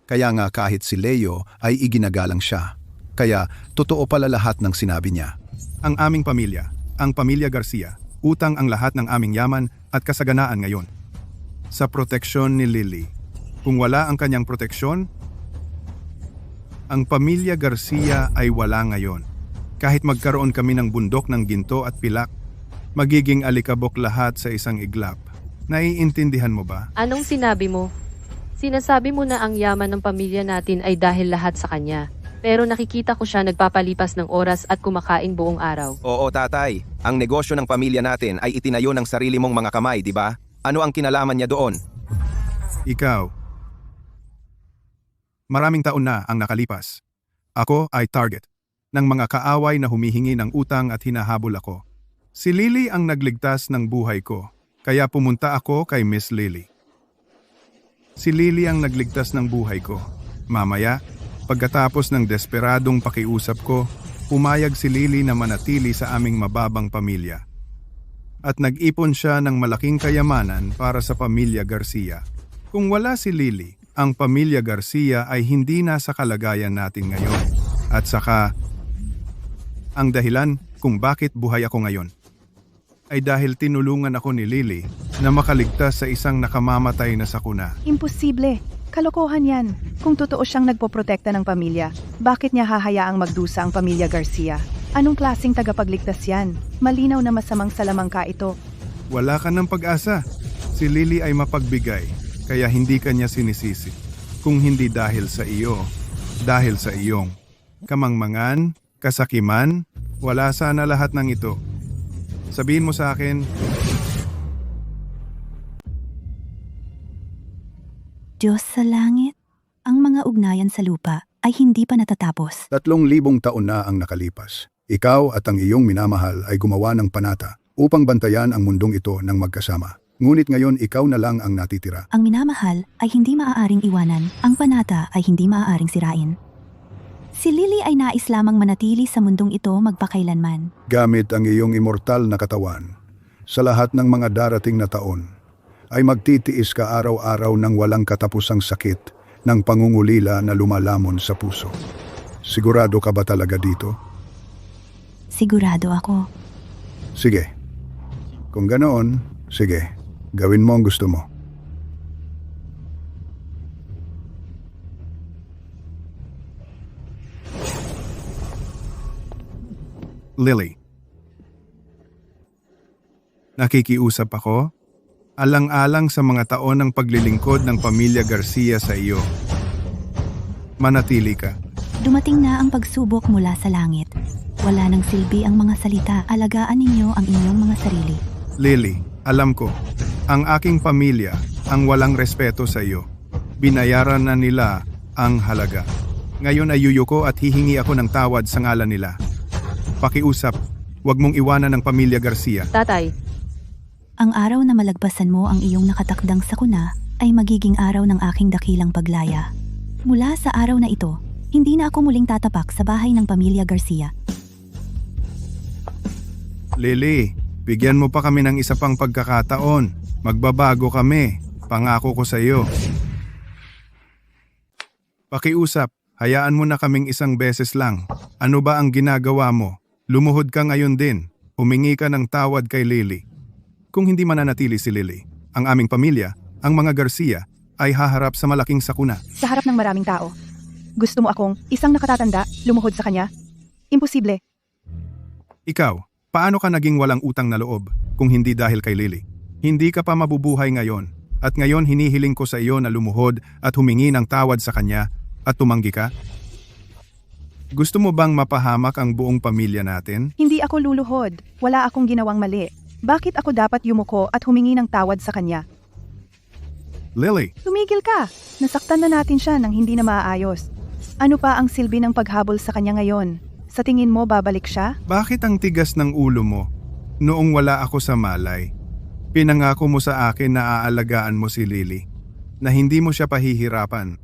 Kaya nga kahit si Leo ay iginagalang siya. Kaya totoo pala lahat ng sinabi niya. Ang aming pamilya, ang pamilya Garcia, utang ang lahat ng aming yaman at kasaganaan ngayon. Sa proteksyon ni Lily. Kung wala ang kanyang proteksyon, ang pamilya Garcia ay wala ngayon. Kahit magkaroon kami ng bundok ng ginto at pilak, magiging alikabok lahat sa isang iglap. Naiintindihan mo ba? Anong sinabi mo? Sinasabi mo na ang yaman ng pamilya natin ay dahil lahat sa kanya. Pero nakikita ko siya nagpapalipas ng oras at kumakain buong araw. Oo, tatay. Ang negosyo ng pamilya natin ay itinayo ng sarili mong mga kamay, di ba? Ano ang kinalaman niya doon? Ikaw. Maraming taon na ang nakalipas. Ako ay target ng mga kaaway na humihingi ng utang at hinahabol ako. Si Lily ang nagligtas ng buhay ko, kaya pumunta ako kay Miss Lily. Si Lily ang nagligtas ng buhay ko. Mamaya, pagkatapos ng desperadong pakiusap ko, pumayag si Lily na manatili sa aming mababang pamilya. At nag-ipon siya ng malaking kayamanan para sa pamilya Garcia. Kung wala si Lily, ang pamilya Garcia ay hindi na sa kalagayan natin ngayon. At saka, ang dahilan kung bakit buhay ako ngayon ay dahil tinulungan ako ni Lily na makaligtas sa isang nakamamatay na sakuna. Imposible. Kalokohan yan. Kung totoo siyang nagpoprotekta ng pamilya, bakit niya hahayaang magdusa ang pamilya Garcia? Anong klaseng tagapagligtas yan? Malinaw na masamang salamangka ito. Wala ka ng pag-asa. Si Lily ay mapagbigay, kaya hindi kanya sinisisi. Kung hindi dahil sa iyo, dahil sa iyong kamangmangan, kasakiman, wala sana lahat ng ito. Sabihin mo sa akin, Diyos sa langit, ang mga ugnayan sa lupa ay hindi pa natatapos. 3,000 taon na ang nakalipas. Ikaw at ang iyong minamahal ay gumawa ng panata upang bantayan ang mundong ito ng magkasama. Ngunit ngayon ikaw na lang ang natitira. Ang minamahal ay hindi maaaring iwanan, ang panata ay hindi maaaring sirain. Si Lily ay nais lamang manatili sa mundong ito magpakailanman. Gamit ang iyong immortal na katawan, sa lahat ng mga darating na taon, ay magtitiis ka araw-araw ng walang katapusang sakit ng pangungulila na lumalamon sa puso. Sigurado ka ba talaga dito? Sigurado ako. Sige. Kung ganoon, sige. Gawin mo ang gusto mo. Lily. Nakikiusap ako, alang-alang sa mga taon ng paglilingkod ng pamilya Garcia sa iyo. Manatili ka. Dumating na ang pagsubok mula sa langit. Wala nang silbi ang mga salita, alagaan ninyo ang inyong mga sarili. Lily, alam ko, ang aking pamilya ang walang respeto sa iyo. Binayaran na nila ang halaga. Ngayon ay yuyuko at hihingi ako ng tawad sa ngalan nila. Pakiusap, huwag mong iwanan ang pamilya Garcia. Tatay, Ang araw na malagpasan mo ang iyong nakatakdang sakuna ay magiging araw ng aking dakilang paglaya. Mula sa araw na ito, hindi na ako muling tatapak sa bahay ng pamilya Garcia. Lily, bigyan mo pa kami ng isa pang pagkakataon. Magbabago kami. Pangako ko sa iyo. Pakiusap, hayaan mo na kaming isang beses lang. Ano ba ang ginagawa mo? Lumuhod ka ngayon din. Humingi ka ng tawad kay Lily. Kung hindi mananatili si Lily, ang aming pamilya, ang mga Garcia, ay haharap sa malaking sakuna. Sa harap ng maraming tao. Gusto mo akong isang nakatatanda, lumuhod sa kanya? Imposible. Ikaw, paano ka naging walang utang na loob kung hindi dahil kay Lily? Hindi ka pa mabubuhay ngayon. At ngayon hinihiling ko sa iyo na lumuhod at humingi ng tawad sa kanya at tumanggi ka? Gusto mo bang mapahamak ang buong pamilya natin? Hindi ako luluhod. Wala akong ginawang mali. Bakit ako dapat yumuko at humingi ng tawad sa kanya? Lily, Tumigil ka! Nasaktan na natin siya nang hindi na maaayos. Ano pa ang silbi ng paghabol sa kanya ngayon? Sa tingin mo babalik siya? bakit ang tigas ng ulo mo? Noong wala ako sa malay, pinangako mo sa akin na aalagaan mo si Lily, na hindi mo siya pahihirapan.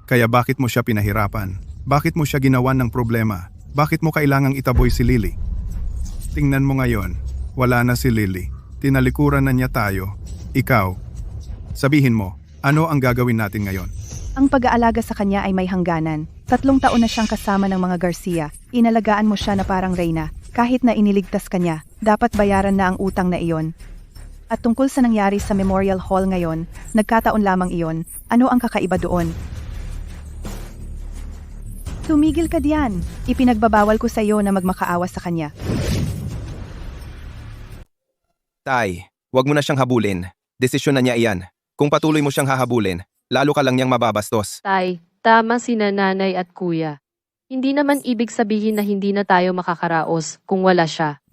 Kaya bakit mo siya pinahirapan? Bakit mo siya ginawan ng problema? Bakit mo kailangang itaboy si Lily? Tingnan mo ngayon, wala na si Lily. Tinalikuran na niya tayo. Ikaw, sabihin mo, ano ang gagawin natin ngayon? Ang pag-aalaga sa kanya ay may hangganan. 3 taon na siyang kasama ng mga Garcia. Inalagaan mo siya na parang reyna. Kahit na iniligtas kanya, dapat bayaran na ang utang na iyon. At tungkol sa nangyari sa Memorial Hall ngayon, nagkataon lamang iyon. Ano ang kakaiba doon? Tumigil ka diyan. Ipinagbabawal ko sa iyo na magmakaawa sa kanya. Tay, wag mo na siyang habulin. Desisyon na niya iyan. Kung patuloy mo siyang hahabulin, lalo ka lang niyang mababastos. Tay, tama sina nanay at kuya. Hindi naman ibig sabihin na hindi na tayo makakaraos kung wala siya.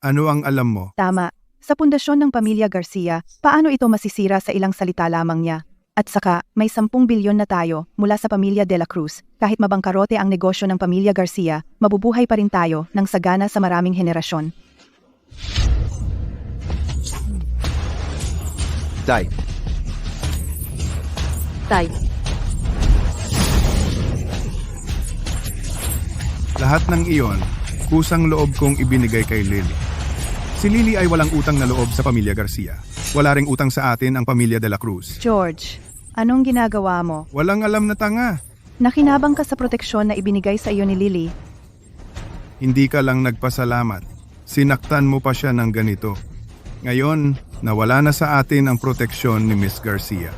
Ano ang alam mo? Tama. Sa pundasyon ng pamilya Garcia, paano ito masisira sa ilang salita lamang niya? At saka, may 10 bilyon na tayo mula sa pamilya De La Cruz. Kahit mabangkarote ang negosyo ng pamilya Garcia, mabubuhay pa rin tayo ng sagana sa maraming henerasyon. Tay, Tay, Lahat ng iyon, kusang loob kong ibinigay kay Lily. Si Lily ay walang utang na loob sa pamilya Garcia. Wala ring utang sa atin ang pamilya De La Cruz. George, anong ginagawa mo? Walang alam na tanga. Nakinabang ka sa proteksyon na ibinigay sa iyo ni Lily. Hindi ka lang nagpasalamat. Sinaktan mo pa siya ng ganito. Ngayon, nawala na sa atin ang proteksyon ni Miss Garcia.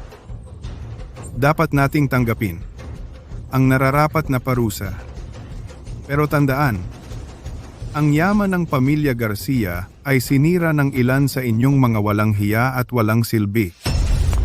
Dapat nating tanggapin ang nararapat na parusa. Pero tandaan, ang yaman ng pamilya Garcia ay sinira ng ilan sa inyong mga walang hiya at walang silbi.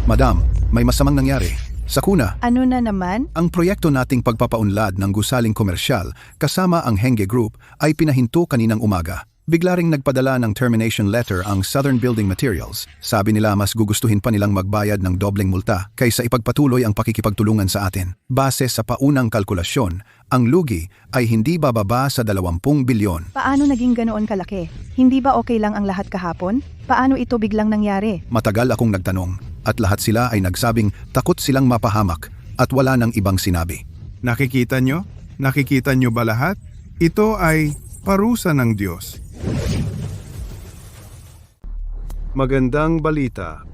Madam, may masamang nangyari. Sa kuna, Ano na naman? ang proyekto nating pagpapaunlad ng gusaling komersyal kasama ang Henge Group ay pinahinto kaninang umaga. Bigla ring nagpadala ng termination letter ang Southern Building Materials. Sabi nila mas gugustuhin pa nilang magbayad ng dobleng multa kaysa ipagpatuloy ang pakikipagtulungan sa atin. Base sa paunang kalkulasyon, ang lugi ay hindi bababa sa 20 bilyon. Paano naging ganoon kalaki? Hindi ba okay lang ang lahat kahapon? Paano ito biglang nangyari? Matagal akong nagtanong at lahat sila ay nagsabing takot silang mapahamak at wala nang ibang sinabi. Nakikita nyo? Nakikita nyo ba lahat? Ito ay parusa ng Diyos. Magandang balita.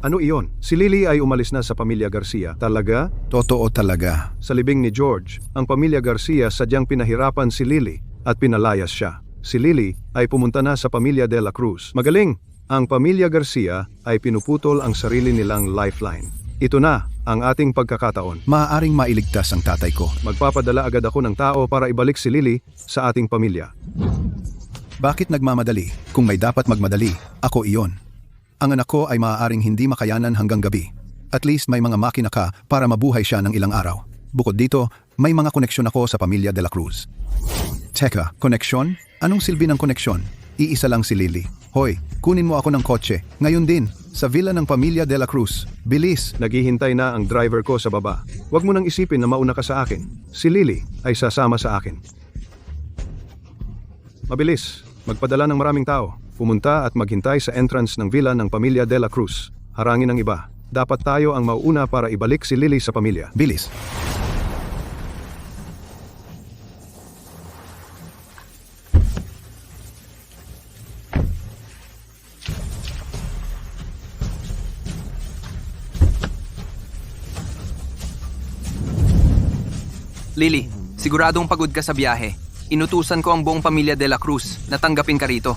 Ano iyon? Si Lily ay umalis na sa pamilya Garcia. Talaga? Totoo talaga. Sa libing ni George, ang pamilya Garcia sadyang pinahirapan si Lily at pinalayas siya. Si Lily ay pumunta na sa pamilya De La Cruz. Magaling! Ang pamilya Garcia ay pinuputol ang sarili nilang lifeline. Ito na ang ating pagkakataon. Maaaring mailigtas ang tatay ko. Magpapadala agad ako ng tao para ibalik si Lily sa ating pamilya. Bakit nagmamadali? Kung may dapat magmadali, ako iyon. Ang anak ko ay maaaring hindi makayanan hanggang gabi. At least may mga makina ka para mabuhay siya ng ilang araw. Bukod dito, may mga koneksyon ako sa pamilya De La Cruz. Teka, koneksyon? Anong silbi ng koneksyon? Iisa lang si Lily. Hoy, kunin mo ako ng kotse. Ngayon din, sa villa ng pamilya De La Cruz. Bilis! Naghihintay na ang driver ko sa baba. Huwag mo nang isipin na mauna ka sa akin. Si Lily ay sasama sa akin. Mabilis! Magpadala ng maraming tao. Pumunta at maghintay sa entrance ng villa ng pamilya De La Cruz. Harangin ang iba. Dapat tayo ang mauuna para ibalik si Lily sa pamilya. Bilis! Lily, siguradong pagod ka sa biyahe. Inutusan ko ang buong pamilya De La Cruz na tanggapin ka rito.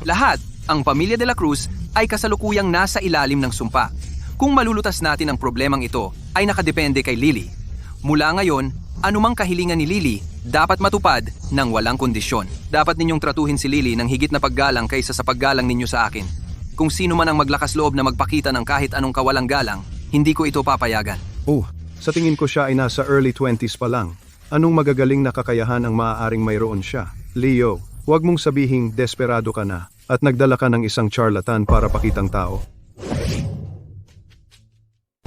Lahat, ang pamilya De La Cruz ay kasalukuyang nasa ilalim ng sumpa. Kung malulutas natin ang problemang ito, ay nakadepende kay Lily. Mula ngayon, anumang kahilingan ni Lily dapat matupad ng walang kondisyon. Dapat ninyong tratuhin si Lily ng higit na paggalang kaysa sa paggalang ninyo sa akin. Kung sino man ang maglakas loob na magpakita ng kahit anong kawalang galang, hindi ko ito papayagan. Oh, sa tingin ko siya ay nasa early 20s pa lang. Anong magagaling na kakayahan ang maaaring mayroon siya? Leo, huwag mong sabihing desperado ka na at nagdala ka ng isang charlatan para pakitang tao.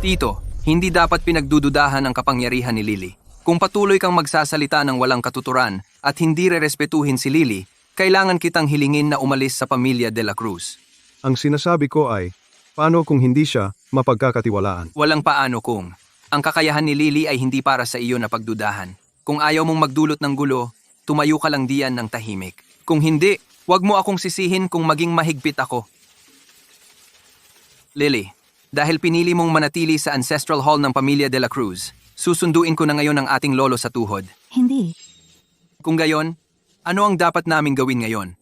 Tito, hindi dapat pinagdududahan ang kapangyarihan ni Lily. Kung patuloy kang magsasalita ng walang katuturan at hindi rerespetuhin si Lily, kailangan kitang hilingin na umalis sa pamilya De La Cruz. Ang sinasabi ko ay, paano kung hindi siya mapagkakatiwalaan? Walang paano kung. Ang kakayahan ni Lily ay hindi para sa iyo na pagdudahan. Kung ayaw mong magdulot ng gulo, tumayo ka lang diyan ng tahimik. Kung hindi, huwag mo akong sisihin kung maging mahigpit ako. Lily, dahil pinili mong manatili sa Ancestral Hall ng Pamilya de la Cruz, susunduin ko na ngayon ang ating lolo sa tuhod. Hindi. Kung gayon, ano ang dapat naming gawin ngayon?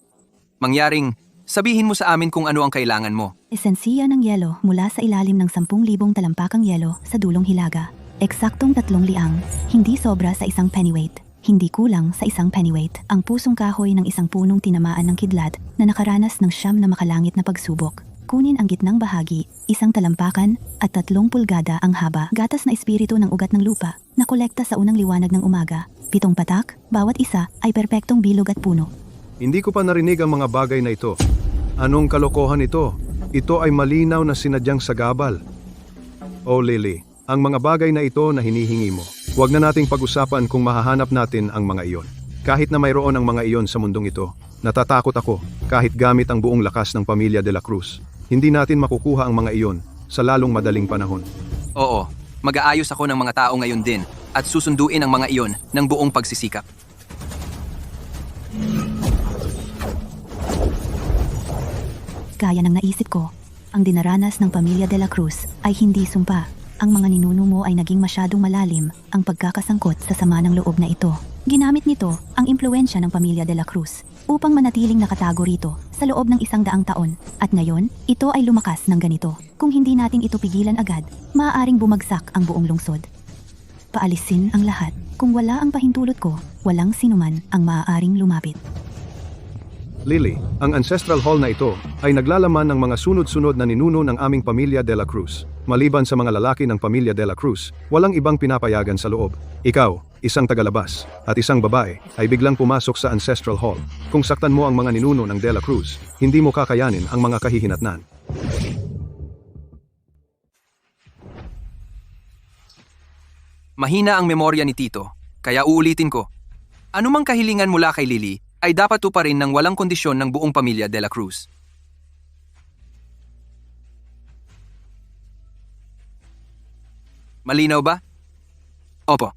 Mangyaring, sabihin mo sa amin kung ano ang kailangan mo. Esensiya ng yelo mula sa ilalim ng 10,000 talampakang yelo sa dulong hilaga. Eksaktong 3 liang, hindi sobra sa isang pennyweight. Hindi kulang sa isang pennyweight. Ang pusong kahoy ng isang punong tinamaan ng kidlat na nakaranas ng 9 na makalangit na pagsubok. Kunin ang gitnang bahagi, isang talampakan, at 3 pulgada ang haba. Gatas na espiritu ng ugat ng lupa, na kolekta sa unang liwanag ng umaga. 7 patak, bawat isa ay perpektong bilog at puno. Hindi ko pa narinig ang mga bagay na ito. Anong kalokohan ito? Ito ay malinaw na sinadyang sagabal. Oh Lily, ang mga bagay na ito na hinihingi mo, huwag na nating pag-usapan kung mahahanap natin ang mga iyon. Kahit na mayroon ang mga iyon sa mundong ito, natatakot ako kahit gamit ang buong lakas ng Pamilya de la Cruz. Hindi natin makukuha ang mga iyon sa lalong madaling panahon. Oo, mag-aayos ako ng mga tao ngayon din at susunduin ang mga iyon ng buong pagsisikap. Gaya ng naisip ko, ang dinaranas ng Pamilya de la Cruz ay hindi sumpa. Ang mga ninuno mo ay naging masyadong malalim ang pagkakasangkot sa sama ng loob na ito. Ginamit nito ang impluensya ng Pamilya de la Cruz upang manatiling nakatago rito sa loob ng 100 taon. At ngayon, ito ay lumakas ng ganito. Kung hindi natin ito pigilan agad, maaaring bumagsak ang buong lungsod. Paalisin ang lahat. Kung wala ang pahintulot ko, walang sinuman ang maaaring lumapit. Lily, ang Ancestral Hall na ito ay naglalaman ng mga sunod-sunod na ninuno ng aming Pamilya de la Cruz. Maliban sa mga lalaki ng Pamilya de la Cruz, walang ibang pinapayagan sa loob. Ikaw, isang tagalabas, at isang babae ay biglang pumasok sa Ancestral Hall. Kung saktan mo ang mga ninuno ng de la Cruz, hindi mo kakayanin ang mga kahihinatnan. Mahina ang memorya ni Tito, kaya uulitin ko. Anumang kahilingan mula kay Lily ay dapat tuparin ng walang kondisyon ng buong Pamilya de la Cruz. Malinaw ba? Opo.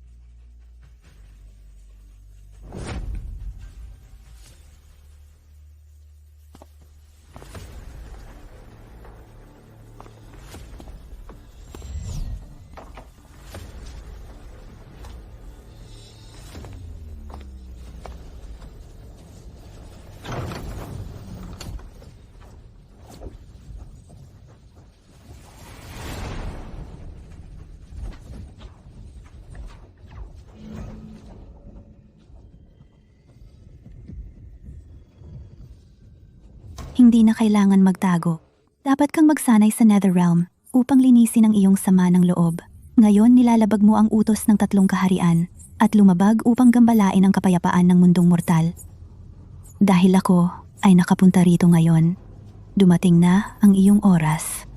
Hindi na kailangan magtago. Dapat kang magsanay sa Netherrealm upang linisin ang iyong sama ng loob. Ngayon nilalabag mo ang utos ng 3 kaharian at lumabag upang gambalain ang kapayapaan ng mundong mortal. Dahil ako ay nakapunta rito ngayon, dumating na ang iyong oras.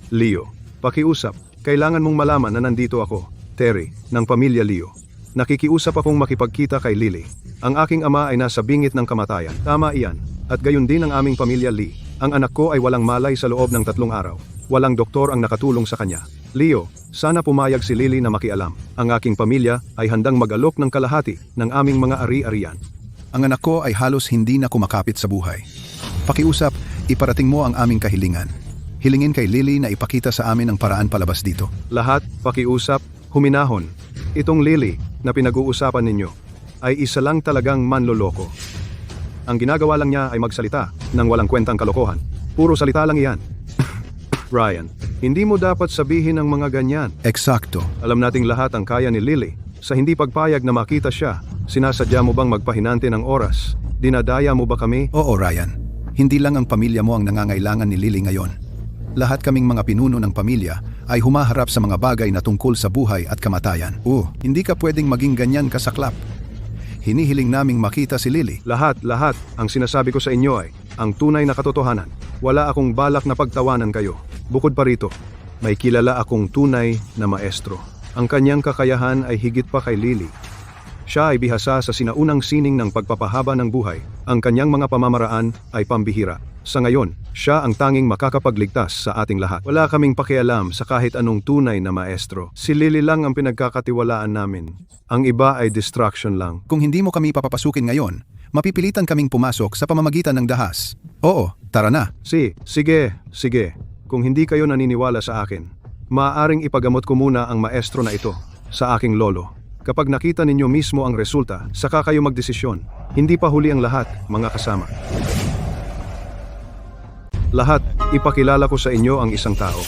Leo, pakiusap. Kailangan mong malaman na nandito ako, Terry, ng Pamilya Leo. Nakikiusap akong makipagkita kay Lily. Ang aking ama ay nasa bingit ng kamatayan. Tama iyan. At gayon din ang aming Pamilya Lee. Ang anak ko ay walang malay sa loob ng 3 araw. Walang doktor ang nakatulong sa kanya. Leo, sana pumayag si Lily na makialam. Ang aking pamilya ay handang mag-alok ng kalahati ng aming mga ari-arian. Ang anak ko ay halos hindi na kumakapit sa buhay. Pakiusap, iparating mo ang aming kahilingan. Hilingin kay Lily na ipakita sa amin ang paraan palabas dito. Lahat, pakiusap, huminahon. Itong Lily na pinag-uusapan ninyo ay isa lang talagang manloloko. Ang ginagawa lang niya ay magsalita ng walang kwentang kalokohan. Puro salita lang iyan. Ryan, Hindi mo dapat sabihin ang mga ganyan. Eksakto. Alam nating lahat ang kaya ni Lily. Sa hindi pagpayag na makita siya, sinasadya mo bang magpahinante ng oras? Dinadaya mo ba kami? Oo, Ryan. Hindi lang ang pamilya mo ang nangangailangan ni Lily ngayon. Lahat kaming mga pinuno ng pamilya ay humaharap sa mga bagay na tungkol sa buhay at kamatayan. Hindi ka pwedeng maging ganyan kasaklap. Hinihiling naming makita si Lily. Lahat. Ang sinasabi ko sa inyo ay ang tunay na katotohanan. Wala akong balak na pagtawanan kayo. Bukod pa rito, may kilala akong tunay na maestro. Ang kanyang kakayahan ay higit pa kay Lily. Siya ay bihasa sa sinaunang sining ng pagpapahaba ng buhay. Ang kanyang mga pamamaraan ay pambihira. Sa ngayon, siya ang tanging makakapagligtas sa ating lahat. Wala kaming pakialam sa kahit anong tunay na maestro. Si Lily lang ang pinagkakatiwalaan namin. Ang iba ay distraction lang. Kung hindi mo kami papapasukin ngayon, mapipilitan kaming pumasok sa pamamagitan ng dahas. Oo, tara na. Sige. Kung hindi kayo naniniwala sa akin, maaaring ipagamot ko muna ang maestro na ito sa aking lolo. Kapag nakita ninyo mismo ang resulta, saka kayo magdesisyon. Hindi pa huli ang lahat, mga kasama. Lahat, ipakilala ko sa inyo ang isang tao.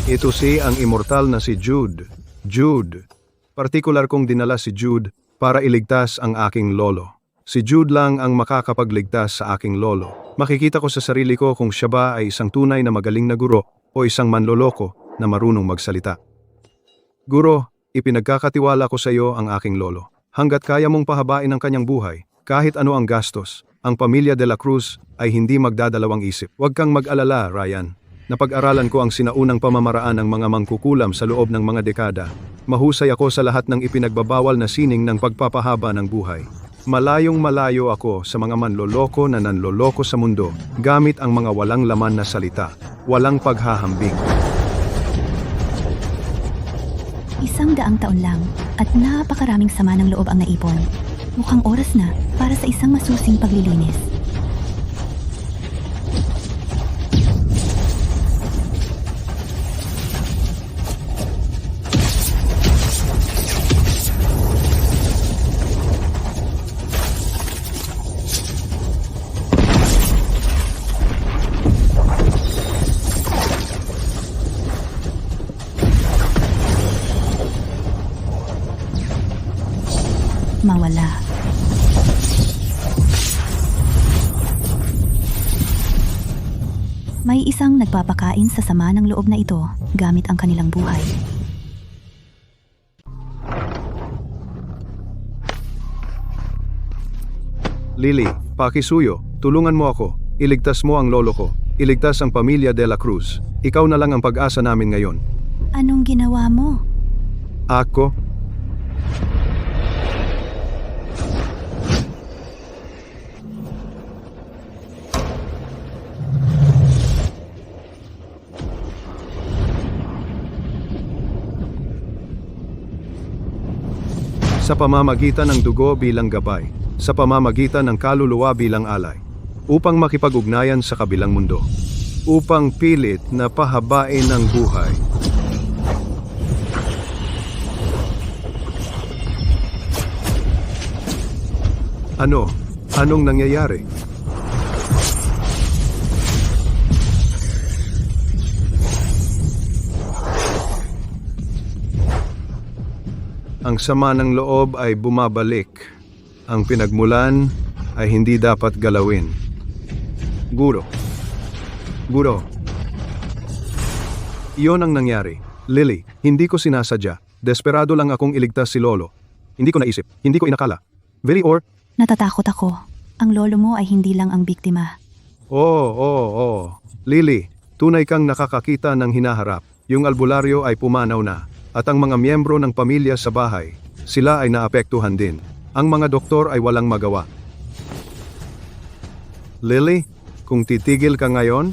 Ito ang immortal na si Jude. Partikular kong dinala si Jude para iligtas ang aking lolo. Si Jude lang ang makakapagligtas sa aking lolo. Makikita ko sa sarili ko kung siya ba ay isang tunay na magaling na guro o isang manloloko na marunong magsalita. Guro, ipinagkakatiwala ko sa iyo ang aking lolo. Hanggat kaya mong pahabain ang kanyang buhay, kahit ano ang gastos, ang pamilya de la Cruz ay hindi magdadalawang isip. Huwag kang mag-alala, Ryan. Napag-aralan ko ang sinaunang pamamaraan ng mga mangkukulam sa loob ng mga dekada. Mahusay ako sa lahat ng ipinagbabawal na sining ng pagpapahaba ng buhay. Malayong malayo ako sa mga manloloko na nanloloko sa mundo gamit ang mga walang laman na salita, walang paghahambing. 100 taon lang at napakaraming sama ng loob ang naipon. Mukhang oras na para sa isang masusing paglilinis. Mawala. May isang nagpapakain sa sama ng loob na ito gamit ang kanilang buhay. Lily, pakisuyo, tulungan mo ako. Iligtas mo ang lolo ko. Iligtas ang pamilya de la Cruz. Ikaw na lang ang pag-asa namin ngayon. Anong ginawa mo? Ako? Sa pamamagitan ng dugo bilang gabay, sa pamamagitan ng kaluluwa bilang alay, upang makipag-ugnayan sa kabilang mundo, upang pilit na pahabain ang buhay. Anong nangyayari? Ang sama ng loob ay bumabalik. Ang pinagmulan ay hindi dapat galawin. Guro. Iyon ang nangyari. Lily, hindi ko sinasadya. Desperado lang akong iligtas si Lolo. Hindi ko naisip. Hindi ko inakala. Natatakot ako. Ang lolo mo ay hindi lang ang biktima. Oo. Lily, tunay kang nakakakita ng hinaharap. Yung albularyo ay pumanaw na. At ang mga miyembro ng pamilya sa bahay, sila ay naapektuhan din. Ang mga doktor ay walang magawa. Lily, kung titigil ka ngayon,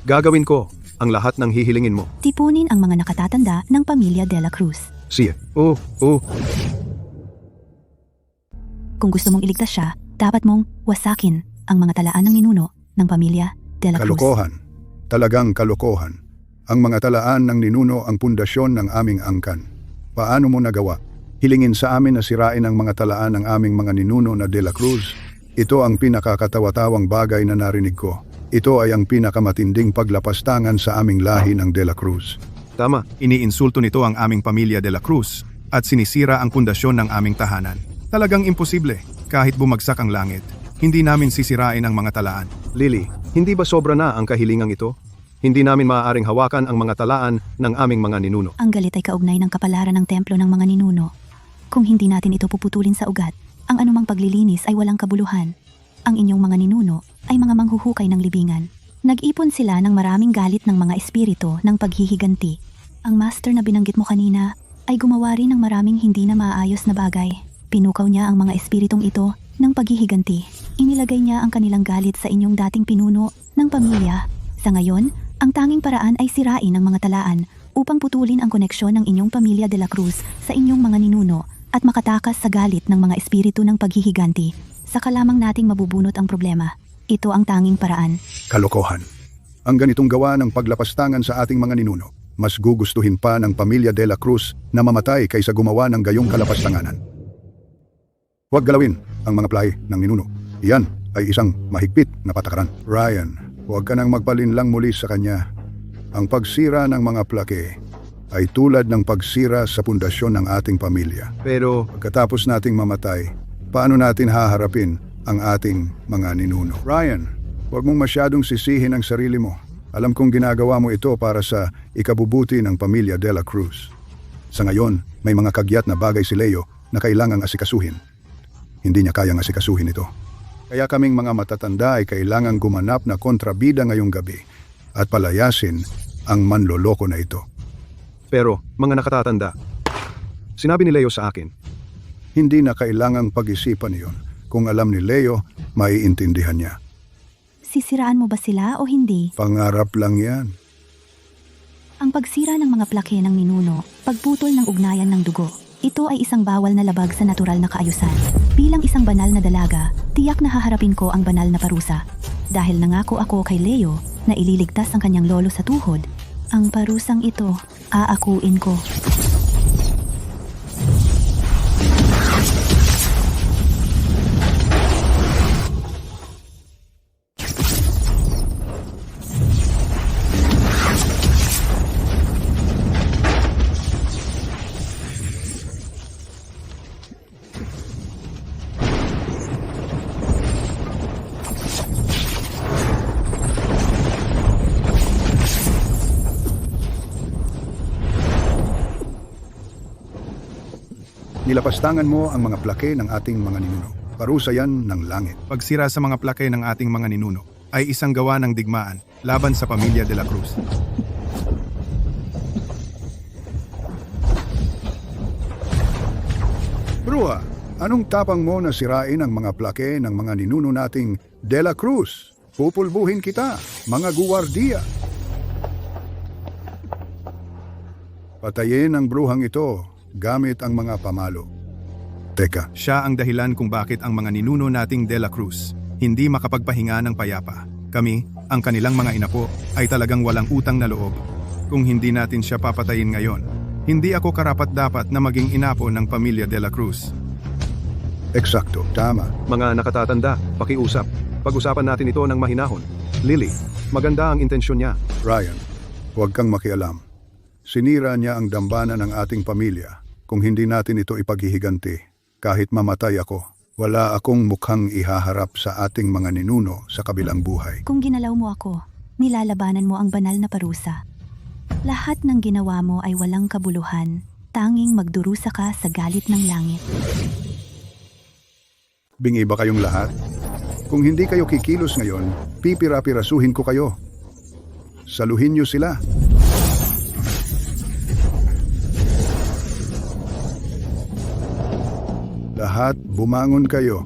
gagawin ko ang lahat ng hihilingin mo. Tipunin ang mga nakatatanda ng pamilya de la Cruz. Siya. Kung gusto mong iligtas siya, dapat mong wasakin ang mga talaan ng ninuno ng pamilya de la Cruz. Kalokohan. Talagang kalokohan. Ang mga talaan ng ninuno ang pundasyon ng aming angkan. Paano mo nagawa? Hilingin sa amin na sirain ang mga talaan ng aming mga ninuno na De La Cruz. Ito ang pinakakatawa-tawang bagay na narinig ko. Ito ay ang pinakamatinding paglapastangan sa aming lahi ng De La Cruz. Tama. Iniinsulto nito ang aming pamilya de la Cruz at sinisira ang pundasyon ng aming tahanan. Talagang imposible, kahit bumagsak ang langit. Hindi namin sisirain ang mga talaan. Lily, hindi ba sobra na ang kahilingang ito? Hindi namin maaaring hawakan ang mga talaan ng aming mga ninuno. Ang galit ay kaugnay ng kapalaran ng templo ng mga ninuno. Kung hindi natin ito puputulin sa ugat, ang anumang paglilinis ay walang kabuluhan. Ang inyong mga ninuno ay mga manghuhukay ng libingan. Nag-ipon sila ng maraming galit ng mga espiritu ng paghihiganti. Ang master na binanggit mo kanina ay gumawa rin ng maraming hindi na maayos na bagay. Pinukaw niya ang mga espiritong ito ng paghihiganti. Inilagay niya ang kanilang galit sa inyong dating pinuno ng pamilya. Sa ngayon, ang tanging paraan ay sirain ang mga talaan upang putulin ang koneksyon ng inyong pamilya de la Cruz sa inyong mga ninuno at makatakas sa galit ng mga espiritu ng paghihiganti. Saka lamang nating mabubunot ang problema. Ito ang tanging paraan. Kalokohan. Ang ganitong gawa ng paglapastangan sa ating mga ninuno, mas gugustuhin pa ng pamilya de la Cruz na mamatay kaysa gumawa ng gayong kalapastanganan. Huwag galawin ang mga plahe ng ninuno. Iyan ay isang mahigpit na patakaran. Ryan, huwag ka nang magpalinlang muli sa kanya. Ang pagsira ng mga plake ay tulad ng pagsira sa pundasyon ng ating pamilya. Pero, Pagkatapos nating mamatay, paano natin haharapin ang ating mga ninuno? Ryan, huwag mong masyadong sisihin ang sarili mo. Alam kong ginagawa mo ito para sa ikabubuti ng pamilya de la Cruz. Sa ngayon, may mga kagyat na bagay si Leo na kailangang asikasuhin. Hindi niya kayang asikasuhin ito. Kaya kaming mga matatanda ay kailangang gumanap na kontrabida ngayong gabi at palayasin ang manloloko na ito. pero, mga nakatatanda, sinabi ni Leo sa akin, Hindi na kailangang pag-isipan iyon. Kung alam ni Leo, maiintindihan niya. Sisiraan mo ba sila o hindi? Pangarap lang yan. Ang pagsira ng mga plake ng ninuno, pagputol ng ugnayan ng dugo, ito ay isang bawal na labag sa natural na kaayusan. Bilang isang banal na dalaga, tiyak na haharapin ko ang banal na parusa. Dahil nangako ako kay Leo na ililigtas ang kanyang lolo sa tuhod, ang parusang ito, aakuin ko. Nilapastangan mo ang mga plake ng ating mga ninuno. Parusa yan ng langit. Pagsira sa mga plake ng ating mga ninuno ay isang gawa ng digmaan laban sa pamilya de la Cruz. Brua, anong tapang mo na sirain ang mga plake ng mga ninuno nating de la Cruz? Pupulbuhin kita, mga guwardiya. Patayin ang bruhang ito gamit ang mga pamalo. Teka, Siya ang dahilan kung bakit ang mga ninuno nating de la Cruz hindi makapagpahinga ng payapa. Kami, ang kanilang mga inapo, ay talagang walang utang na loob. Kung hindi natin siya papatayin ngayon, hindi ako karapat-dapat na maging inapo ng pamilya de la Cruz. eksakto, tama. mga nakatatanda, pakiusap. Pag-usapan natin ito ng mahinahon. Lily, maganda ang intensyon niya. Ryan, huwag kang makialam. Sinira niya ang dambana ng ating pamilya. Kung hindi natin ito ipaghihiganti, kahit mamatay ako, wala akong mukhang ihaharap sa ating mga ninuno sa kabilang buhay. Kung ginalaw mo ako, nilalabanan mo ang banal na parusa. Lahat ng ginawa mo ay walang kabuluhan, tanging magdurusa ka sa galit ng langit. Bingi ba kayong lahat? Kung hindi kayo kikilos ngayon, pipira-pirasuhin ko kayo. Saluhin niyo sila. Lahat bumangon kayo.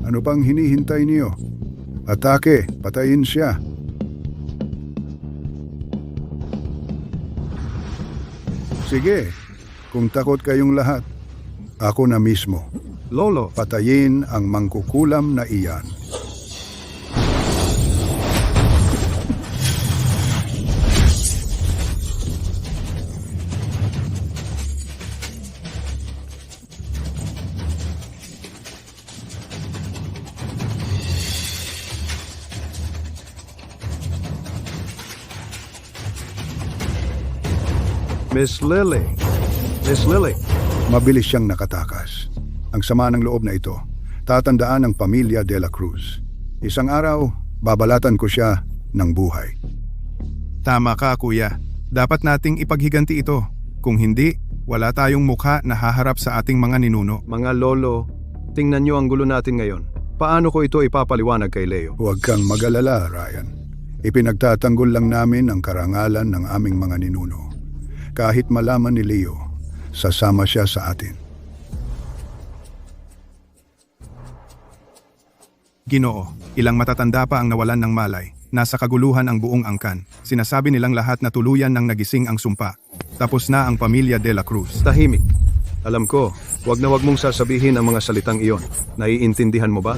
Ano pang hinihintay niyo? Atake, patayin siya. Sige, kung takot kayong lahat, ako na mismo. Lolo, Patayin ang mangkukulam na iyan. Miss Lily. Miss Lily. Mabilis siyang nakatakas. Ang sama ng loob na ito, tatandaan ng pamilya de la Cruz. Isang araw, babalatan ko siya ng buhay. Tama ka, kuya. Dapat nating ipaghiganti ito. Kung hindi, wala tayong mukha na haharap sa ating mga ninuno. Mga lolo, tingnan niyo ang gulo natin ngayon. Paano ko ito ipapaliwanag kay Leo? Huwag kang mag-alala, Ryan. Ipinagtatanggol lang namin ang karangalan ng aming mga ninuno. Kahit malaman ni Leo, sasama siya sa atin. Ginoo, ilang matatanda pa ang nawalan ng malay. Nasa kaguluhan ang buong angkan. Sinasabi nilang lahat na tuluyan ng nagising ang sumpa. Tapos na ang pamilya de la Cruz. Tahimik. Alam ko, wag na wag mong sasabihin ang mga salitang iyon. Naiintindihan mo ba?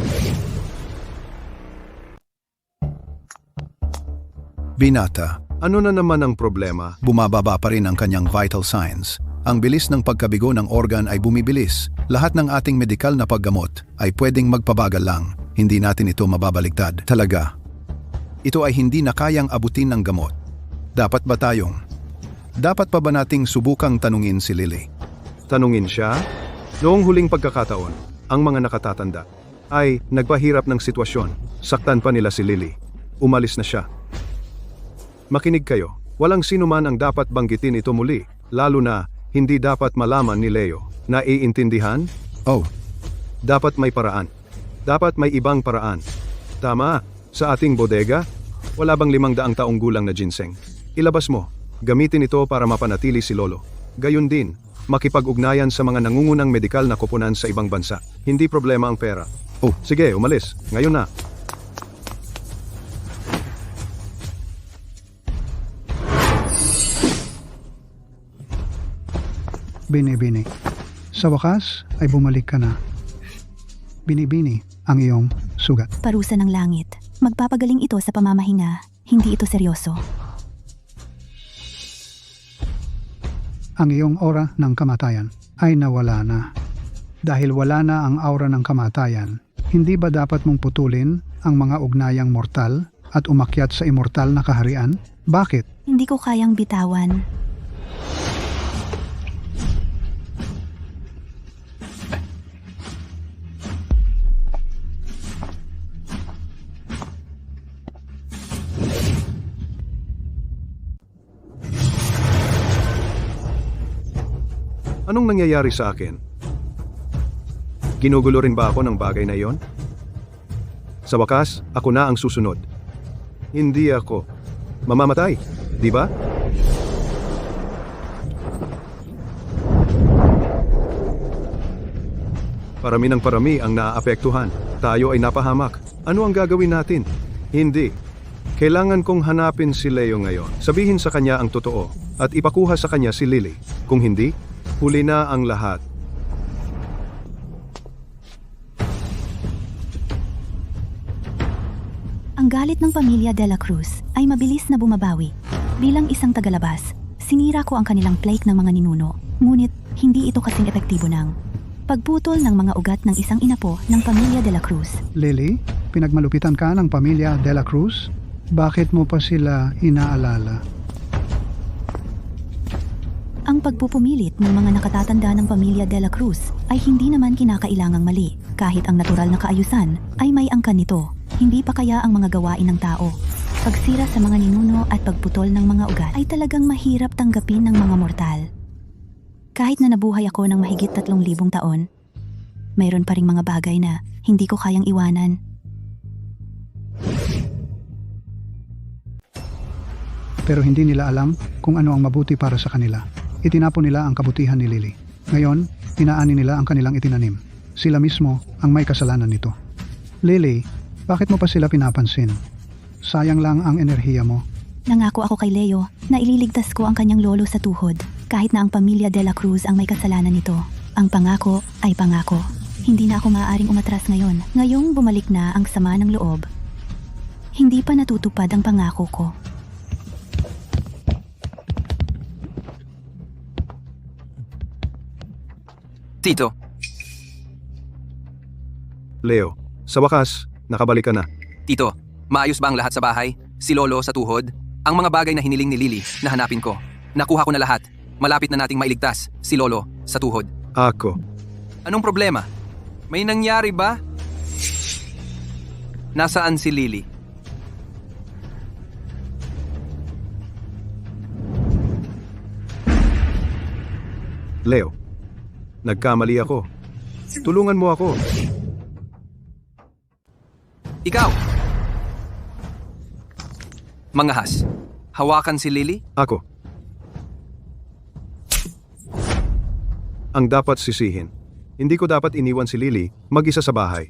Binata, Ano na naman ang problema? bumababa pa rin ang kanyang vital signs. Ang bilis ng pagkabigo ng organ ay bumibilis. Lahat ng ating medikal na paggamot ay pwedeng magpabagal lang. Hindi natin ito mababaligtad. Talaga. Ito ay hindi na kayang abutin ng gamot. Dapat pa ba nating subukang tanungin si Lily? Tanungin siya? Noong huling pagkakataon, ang mga nakatatanda ay nagpahirap ng sitwasyon. Saktan pa nila si Lily. Umalis na siya. Makinig kayo. Walang sino man ang dapat banggitin ito muli, lalo na hindi dapat malaman ni Leo. Naiintindihan? Oh, Dapat may paraan. Dapat may ibang paraan. Tama. Sa ating bodega, wala bang 500 taong gulang na ginseng? Ilabas mo. Gamitin ito para mapanatili si Lolo. Gayon din, makipag-ugnayan sa mga nangungunang medikal na koponan sa ibang bansa. Hindi problema ang pera. Oh. Sige, umalis. Ngayon na. Bini-bini. Sa wakas ay bumalik ka na. Bini-bini ang iyong sugat. Parusa ng langit. Magpapagaling ito sa pamamahinga. Hindi ito seryoso. Ang iyong aura ng kamatayan ay nawala na. Dahil wala na ang aura ng kamatayan, hindi ba dapat mong putulin ang mga ugnayang mortal at umakyat sa immortal na kaharian? Bakit? Hindi ko kayang bitawan. Anong nangyayari sa akin? Ginugulo rin ba ako ng bagay na iyon? Sa wakas, ako na ang susunod. Hindi ako mamamatay, di ba? Parami ng parami ang naaapektuhan. Tayo ay napahamak. Ano ang gagawin natin? Hindi. Kailangan kong hanapin si Leo ngayon. Sabihin sa kanya ang totoo at ipakuha sa kanya si Lily. Kung hindi, huli na ang lahat. Ang galit ng pamilya de la Cruz ay mabilis na bumabawi. Bilang isang tagalabas, sinira ko ang kanilang plaque ng mga ninuno. Ngunit, hindi ito kasing epektibo ng pagputol ng mga ugat ng isang inapo ng pamilya de la Cruz. Lily, pinagmalupitan ka ng pamilya de la Cruz? Bakit mo pa sila inaalala? Ang pagpupumilit ng mga nakatatanda ng pamilya de la Cruz ay hindi naman kinakailangang mali. Kahit ang natural na kaayusan ay may angkan nito. Hindi pa kaya ang mga gawain ng tao. Pagsira sa mga ninuno at pagputol ng mga ugat ay talagang mahirap tanggapin ng mga mortal. Kahit na nabuhay ako ng mahigit 3,000 taon, mayroon pa ring mga bagay na hindi ko kayang iwanan. Pero hindi nila alam kung ano ang mabuti para sa kanila. Itinapon nila ang kabutihan ni Lily. Ngayon, inaani nila ang kanilang itinanim. Sila mismo ang may kasalanan nito. Lily, bakit mo pa sila pinapansin? Sayang lang ang enerhiya mo. Nangako ako kay Leo na ililigtas ko ang kanyang lolo sa tuhod, kahit na ang pamilya de la Cruz ang may kasalanan nito. Ang pangako ay pangako. Hindi na ako maaaring umatras ngayon. Ngayong bumalik na ang sama ng loob, hindi pa natutupad ang pangako ko. Tito, Leo, sa wakas, nakabalik ka na. Tito, maayos ba ang lahat sa bahay? Si Lolo sa tuhod? Ang mga bagay na hiniling ni Lily na hanapin ko. Nakuha ko na lahat. Malapit na nating mailigtas si Lolo sa tuhod. Ako. Anong problema? May nangyari ba? Nasaan si Lily? Leo, nagkamali ako. Tulungan mo ako. Ikaw! Mangahas, hawakan si Lily? Ako. Ang dapat sisihin. Hindi ko dapat iniwan si Lily mag-isa sa bahay.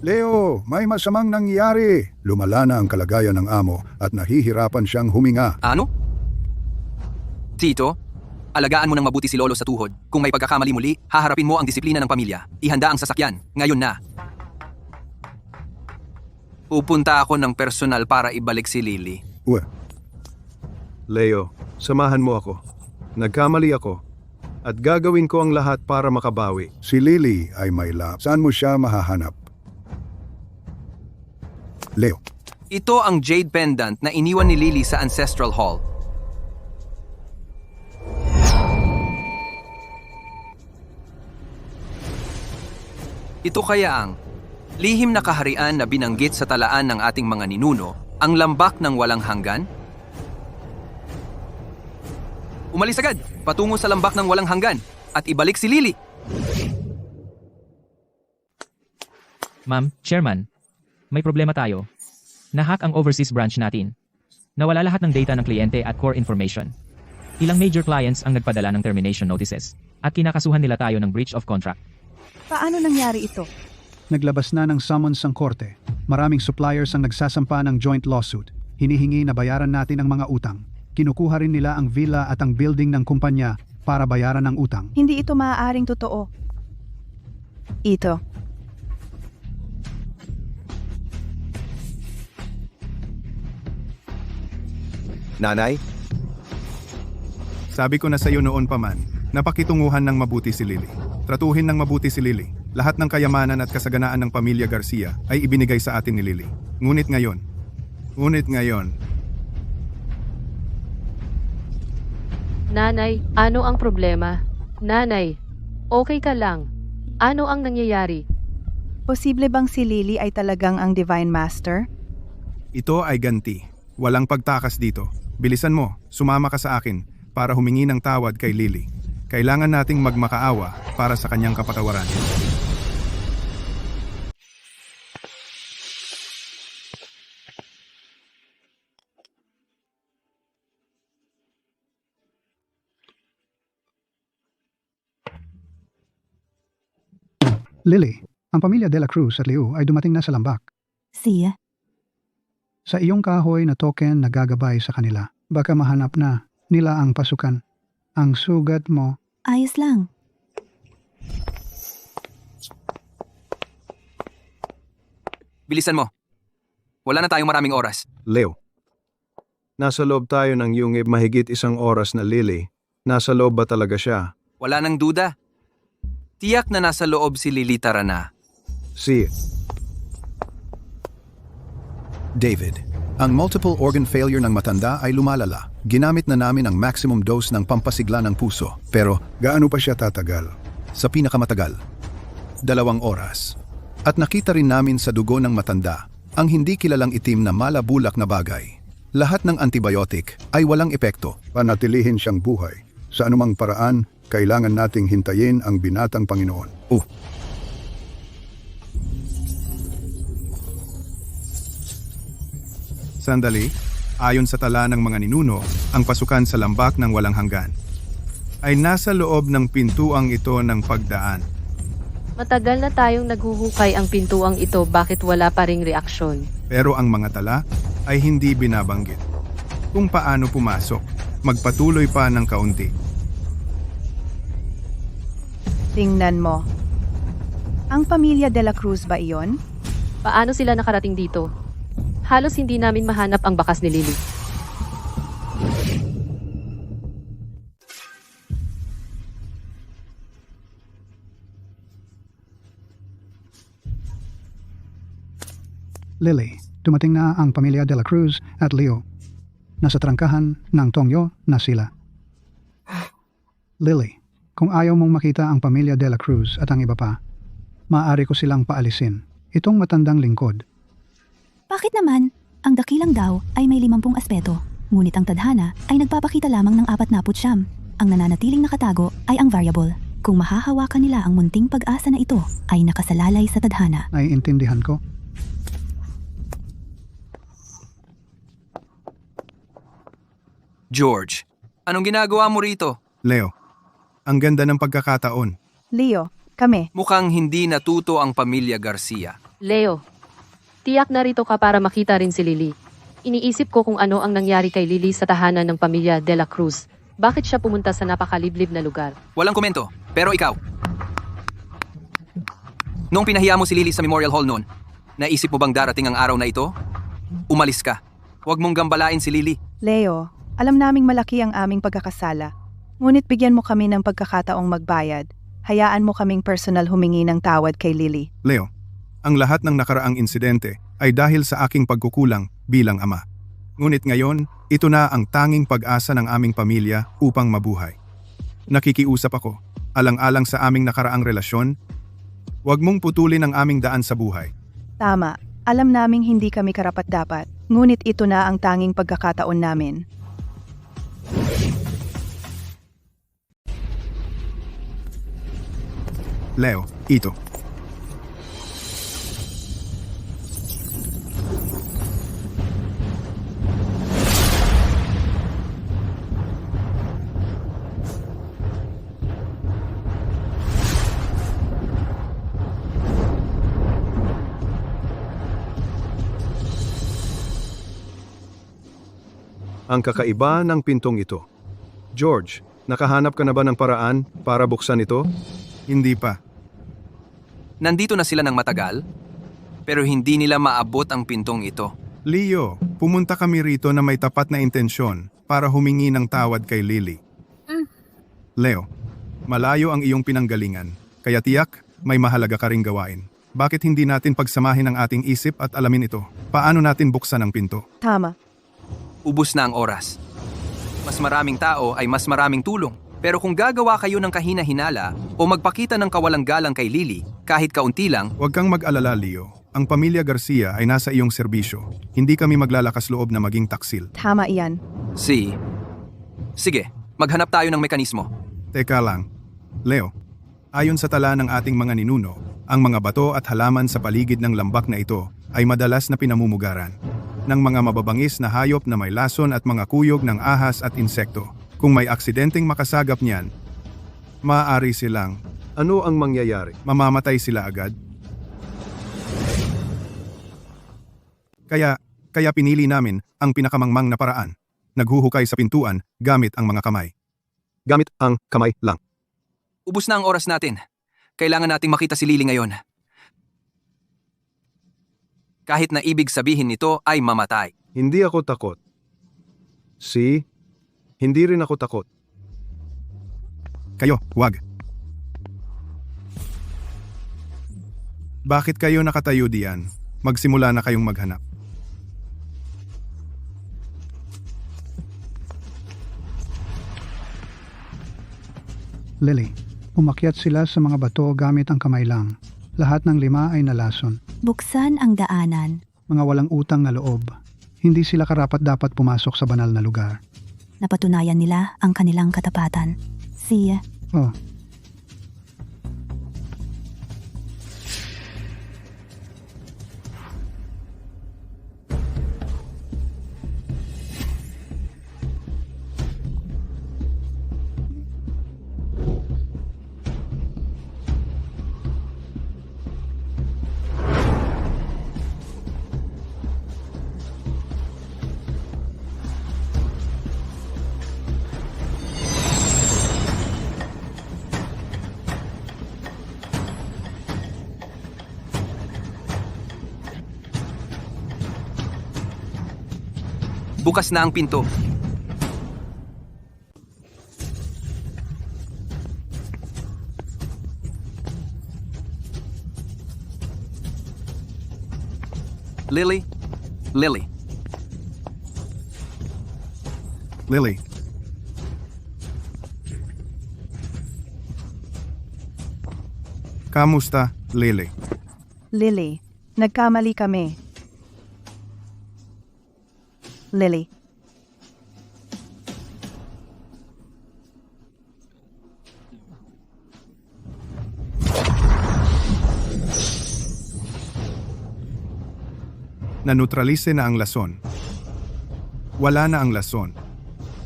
Leo, may masamang nangyari. Lumala na ang kalagayan ng amo at nahihirapan siyang huminga. Ano? Tito, alagaan mo ng mabuti si Lolo sa tuhod. Kung may pagkakamali muli, haharapin mo ang disiplina ng pamilya. Ihanda ang sasakyan. Ngayon na. Pupunta ako ng personal para ibalik si Lily. Leo, samahan mo ako. Nagkamali ako. At gagawin ko ang lahat para makabawi. Si Lily ay may lab. Saan mo siya mahahanap? Leo, Ito ang jade pendant na iniwan ni Lily sa Ancestral Hall. Ito kaya ang lihim na kaharian na binanggit sa talaan ng ating mga ninuno, ang lambak ng walang hanggan? Umalis agad, patungo sa lambak ng walang hanggan, at ibalik si Lily. Ma'am, Chairman, may problema tayo. Nahack ang overseas branch natin. Nawala lahat ng data ng kliyente at core information. Ilang major clients ang nagpadala ng termination notices, at kinakasuhan nila tayo ng breach of contract. Paano nangyari ito? Naglabas na ng summons ang korte. Maraming suppliers ang nagsasampa ng joint lawsuit. Hinihingi na bayaran natin ang mga utang. Kinukuha rin nila ang villa at ang building ng kumpanya para bayaran ang utang. Hindi ito maaaring totoo. Ito. Nanay, Sabi ko na sa iyo noon pa man, napakitunguhan ng mabuti si Lily. Tratuhin ng mabuti si Lily. Lahat ng kayamanan at kasaganaan ng pamilya Garcia ay ibinigay sa atin ni Lily. Ngunit ngayon, Nanay, ano ang problema? Nanay, okay ka lang. Ano ang nangyayari? Posible bang si Lily ay talagang ang Divine Master? ito ay ganti. Walang pagtakas dito. Bilisan mo, sumama ka sa akin para humingi ng tawad kay Lily. Kailangan nating magmakaawa para sa kanyang kapatawaran. Lily, ang pamilya De La Cruz at Liu ay dumating na sa lambak. Siya, Sa iyong kahoy na token na gagabay sa kanila, baka mahanap na nila ang pasukan. Ang sugat mo, ayos lang. Bilisan mo. Wala na tayong maraming oras. Leo, nasa loob tayo ng yungib mahigit 1 oras na Lily. Nasa loob ba talaga siya? Wala nang duda. Tiyak na nasa loob si Lily, tara na. Si David, ang multiple organ failure ng matanda ay lumalala. Ginamit na namin ang maximum dose ng pampasigla ng puso. Pero gaano pa siya tatagal? sa pinakamatagal, 2 oras. At nakita rin namin sa dugo ng matanda ang hindi kilalang itim na malabulak na bagay. Lahat ng antibiotic ay walang epekto. Panatilihin siyang buhay. Sa anumang paraan, kailangan nating hintayin ang binatang Panginoon. Sandali, ayon sa tala ng mga ninuno, ang pasukan sa lambak ng walang hanggan ay nasa loob ng pintuang ito ng pagdaan. Matagal na tayong naghuhukay ang pintuang ito, bakit wala pa ring reaksyon? Pero ang mga tala ay hindi binabanggit. Kung paano pumasok, magpatuloy pa ng kaunti. Tingnan mo. Ang pamilya De La Cruz ba iyon? Paano sila nakarating dito? Halos hindi namin mahanap ang bakas ni Lily. Lily, dumating na ang pamilya De La Cruz at Leo. Nasa trangkahan ng Tongyo na sila. Lily, kung ayaw mong makita ang pamilya De La Cruz at ang iba pa, maaari ko silang paalisin. Itong matandang lingkod. Bakit naman? Ang dakilang daw ay may 50 aspeto, ngunit ang tadhana ay nagpapakita lamang ng 49. Ang nananatiling nakatago ay ang variable. Kung mahahawakan nila ang munting pag-asa na ito, ay nakasalalay sa tadhana. Naiintindihan ko. George, anong ginagawa mo rito? Leo, ang ganda ng pagkakataon. Leo, kami. Mukhang hindi natuto ang pamilya Garcia. Leo, tiyak narito ka para makita rin si Lily. Iniisip ko kung ano ang nangyari kay Lily sa tahanan ng pamilya De La Cruz. Bakit siya pumunta sa napakaliblib na lugar? Walang komento, pero ikaw. Noong pinahiya mo si Lily sa Memorial Hall noon, naisip mo bang darating ang araw na ito? Umalis ka. Huwag mong gambalain si Lily. Leo, alam naming malaki ang aming pagkakasala. Ngunit bigyan mo kami ng pagkakataong magbayad. Hayaan mo kaming personal humingi ng tawad kay Lily. Leo, ang lahat ng nakaraang insidente ay dahil sa aking pagkukulang bilang ama. Ngunit ngayon, ito na ang tanging pag-asa ng aming pamilya upang mabuhay. Nakikiusap ako, alang-alang sa aming nakaraang relasyon, huwag mong putulin ang aming daan sa buhay. Tama, alam naming hindi kami karapat-dapat. Ngunit ito na ang tanging pagkakataon namin. Leo, ito. Ang kakaiba ng pintong ito. George, nakahanap ka na ba ng paraan para buksan ito? Hindi pa. Nandito na sila ng matagal, pero hindi nila maabot ang pintong ito. Leo, pumunta kami rito na may tapat na intensyon para humingi ng tawad kay Lily. Leo, malayo ang iyong pinanggalingan, kaya tiyak may mahalaga ka ring gawain. Bakit hindi natin pagsamahin ang ating isip at alamin ito? Paano natin buksan ang pinto? Tama. Ubus na ang oras. Mas maraming tao ay mas maraming tulong. Pero kung gagawa kayo ng kahina-hinala o magpakita ng kawalang galang kay Lily, kahit kaunti lang, Huwag kang mag-alala, Leo. Ang pamilya Garcia ay nasa iyong serbisyo. Hindi kami maglalakas loob na maging taksil. Tama iyan. Sige, maghanap tayo ng mekanismo. Teka lang. Leo, ayon sa tala ng ating mga ninuno, ang mga bato at halaman sa paligid ng lambak na ito ay madalas na pinamumugaran ng mga mababangis na hayop na may lason at mga kuyog ng ahas at insekto. Kung may aksidenteng makasagap niyan, maaari silang Ano ang mangyayari? mamamatay sila agad. Kaya pinili namin ang pinakamangmang na paraan. Naghuhukay sa pintuan gamit ang mga kamay. Gamit ang kamay lang. Ubus na ang oras natin. Kailangan nating makita si Lily ngayon. Kahit na ibig sabihin nito ay mamatay. Hindi ako takot. Hindi rin ako takot. Kayo, wag. Bakit kayo nakatayo diyan? Magsimula na kayong maghanap. Lily, umakyat sila sa mga bato gamit ang kamay lang. Lahat ng 5 ay nalason. Buksan ang daanan. Mga walang utang na loob. Hindi sila karapat-dapat pumasok sa banal na lugar. Napatunayan nila ang kanilang katapatan. Oh, Bukas na ang pinto. Lily? Lily. Kamusta, Lily? Lily, nagkamali kami. Lily. Nanutralise na ang lason. Wala na ang lason.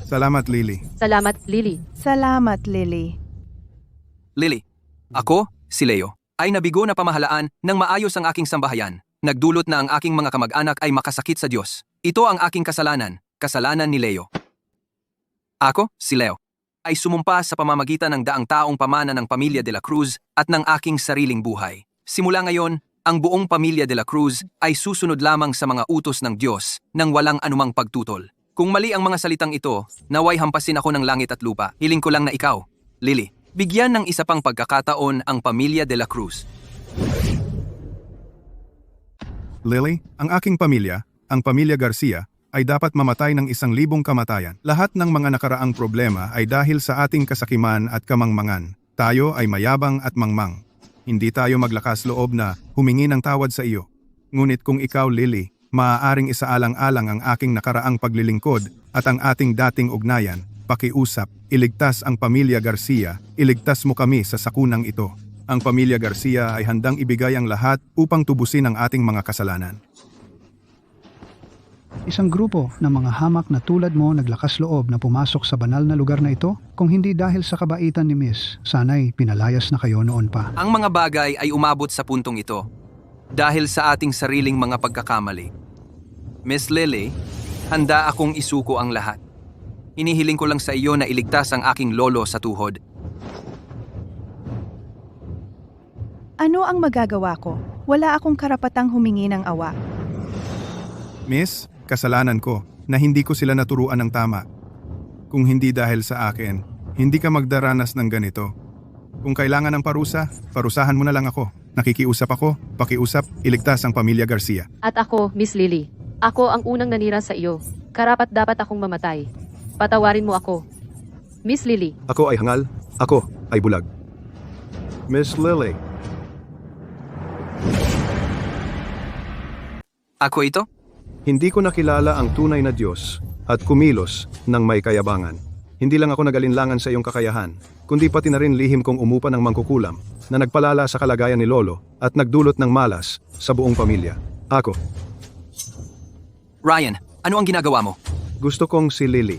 Salamat, Lily. Salamat, Lily. Salamat, Lily. Lily, ako, si Leo, ay nabigo na pamahalaan ng maayos ang aking sambahayan. Nagdulot na ang aking mga kamag-anak ay makasakit sa Diyos. Ito ang aking kasalanan, kasalanan ni Leo. Ako, si Leo, ay sumumpa sa pamamagitan ng daang taong pamana ng pamilya de la Cruz at ng aking sariling buhay. Simula ngayon, ang buong pamilya de la Cruz ay susunod lamang sa mga utos ng Diyos nang walang anumang pagtutol. Kung mali ang mga salitang ito, naway hampasin ako ng langit at lupa. Hiling ko lang na ikaw, Lily, bigyan ng isa pang pagkakataon ang pamilya de la Cruz. Lily, ang aking pamilya, ang pamilya Garcia, ay dapat mamatay ng 1,000 kamatayan. Lahat ng mga nakaraang problema ay dahil sa ating kasakiman at kamangmangan. Tayo ay mayabang at mangmang. Hindi tayo maglakas loob na humingi ng tawad sa iyo. Ngunit kung ikaw, Lily, maaaring isaalang-alang ang aking nakaraang paglilingkod at ang ating dating ugnayan, pakiusap, iligtas ang pamilya Garcia, iligtas mo kami sa sakunang ito. Ang pamilya Garcia ay handang ibigay ang lahat upang tubusin ang ating mga kasalanan. Isang grupo ng mga hamak na tulad mo naglakas loob na pumasok sa banal na lugar na ito? Kung hindi dahil sa kabaitan ni Miss, sana'y pinalayas na kayo noon pa. Ang mga bagay ay umabot sa puntong ito dahil sa ating sariling mga pagkakamali. Miss Lily, handa akong isuko ang lahat. Inihiling ko lang sa iyo na iligtas ang aking lolo sa tuhod. Ano ang magagawa ko? Wala akong karapatang humingi ng awa. Miss, kasalanan ko na hindi ko sila naturuan ng tama. Kung hindi dahil sa akin, hindi ka magdaranas ng ganito. Kung kailangan ng parusa, parusahan mo na lang ako. Nakikiusap ako, pakiusap, iligtas ang pamilya Garcia. At ako, Miss Lily. Ako ang unang nanira sa iyo. Karapat dapat akong mamatay. Patawarin mo ako. Miss Lily. Ako ay hangal, ako ay bulag. Miss Lily. Ako ito? Hindi ko nakilala ang tunay na Diyos at kumilos ng may kayabangan. Hindi lang ako nagalinlangan sa iyong kakayahan, kundi pati na rin lihim kong umupa ng mangkukulam na nagpalala sa kalagayan ni Lolo at nagdulot ng malas sa buong pamilya. Ako. Ryan, ano ang ginagawa mo? Gusto kong si Lily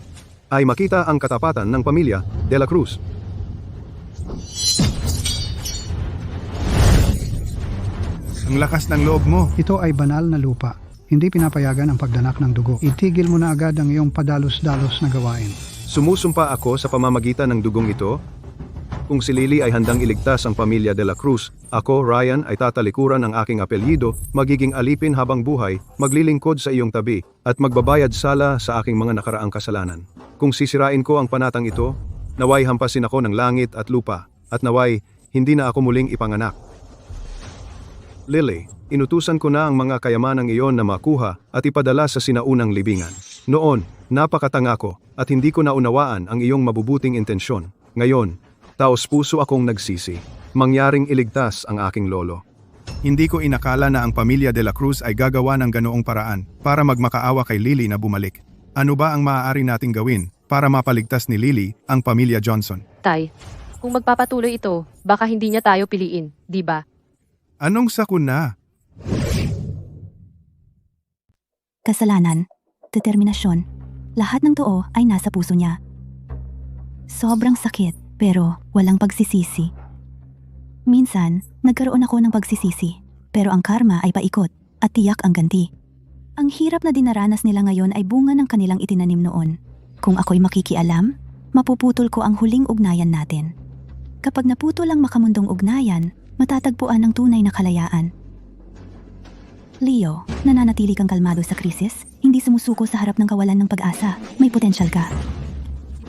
ay makita ang katapatan ng pamilya de la Cruz. Ang lakas ng loob mo. Ito ay banal na lupa. Hindi pinapayagan ang pagdanak ng dugo. Itigil mo na agad ang iyong padalos-dalos na gawain. Sumusumpa ako sa pamamagitan ng dugong ito. Kung si Lily ay handang iligtas ang pamilya de la Cruz, ako, Ryan, ay tatalikuran ang aking apelyido, magiging alipin habang buhay, maglilingkod sa iyong tabi, at magbabayad sala sa aking mga nakaraang kasalanan. Kung sisirain ko ang panatang ito, naway hampasin ako ng langit at lupa, at naway hindi na ako muling ipanganak. Lily, inutusan ko na ang mga kayamanang iyon na makuha at ipadala sa sinaunang libingan. Noon, napakatanga ko at hindi ko naunawaan ang iyong mabubuting intensyon. Ngayon, taos puso akong nagsisi. Mangyaring iligtas ang aking lolo. Hindi ko inakala na ang pamilya de la Cruz ay gagawa ng ganoong paraan para magmakaawa kay Lily na bumalik. Ano ba ang maaari nating gawin para mapaligtas ni Lily ang pamilya Johnson? Tay, kung magpapatuloy ito, baka hindi niya tayo piliin, di ba? Anong sakuna? Kasalanan, determinasyon, lahat ng too ay nasa puso niya. Sobrang sakit, pero walang pagsisisi. Minsan, nagkaroon ako ng pagsisisi, pero ang karma ay paikot at tiyak ang ganti. Ang hirap na dinaranas nila ngayon ay bunga ng kanilang itinanim noon. Kung ako'y makikialam, mapuputol ko ang huling ugnayan natin. Kapag naputol ang makamundong ugnayan, matatagpuan ng tunay na kalayaan. Leo, nananatili kang kalmado sa krisis, hindi sumusuko sa harap ng kawalan ng pag-asa, may potensyal ka.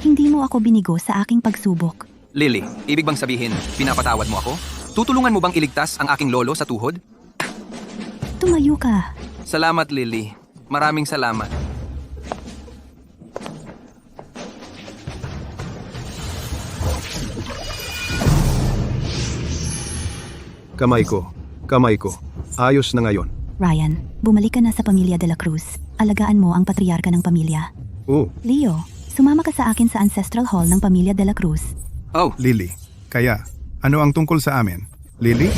Hindi mo ako binigo sa aking pagsubok. Lily, ibig bang sabihin, pinapatawad mo ako? Tutulungan mo bang iligtas ang aking lolo sa tuhod? Tumayo ka. Salamat, Lily. Maraming salamat. Kamay ko. Kamay ko. Ayos na ngayon. Ryan, bumalik ka na sa pamilya de la Cruz. Alagaan mo ang patriarka ng pamilya. Leo, sumama ka sa akin sa Ancestral Hall ng pamilya de la Cruz. Oh, Lily, kaya, ano ang tungkol sa amin? Lily?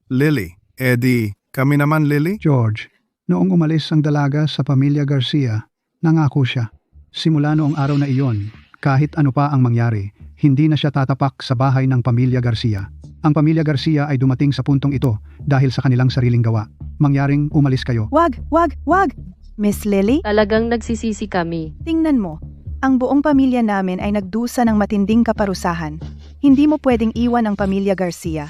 Lily, Eddie, kami naman Lily? George, noong umalis ang dalaga sa pamilya Garcia, nangako siya. Simula noong araw na iyon, kahit ano pa ang mangyari, hindi na siya tatapak sa bahay ng pamilya Garcia. Ang pamilya Garcia ay dumating sa puntong ito dahil sa kanilang sariling gawa. Mangyaring umalis kayo. Wag! Miss Lily, Talagang nagsisisi kami. tingnan mo. Ang buong pamilya namin ay nagdusa ng matinding kaparusahan. Hindi mo pwedeng iwan ang pamilya Garcia.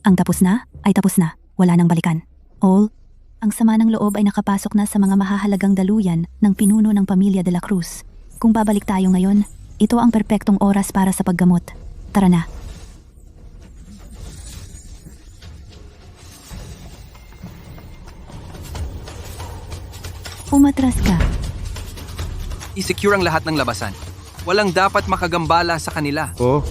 Ang tapos na, ay tapos na. Wala nang balikan. All, ang sama ng loob ay nakapasok na sa mga mahahalagang daluyan ng pinuno ng pamilya de la Cruz. Kung babalik tayo ngayon, ito ang perpektong oras para sa paggamot. Tara na. Umatras ka. i-secure ang lahat ng labasan. Walang dapat makagambala sa kanila. Oh,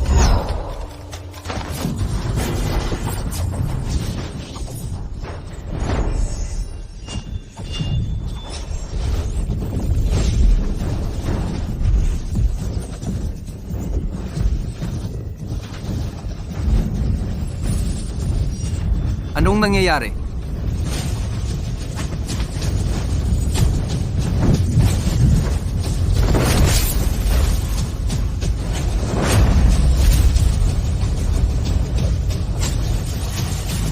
Anong nangyayari?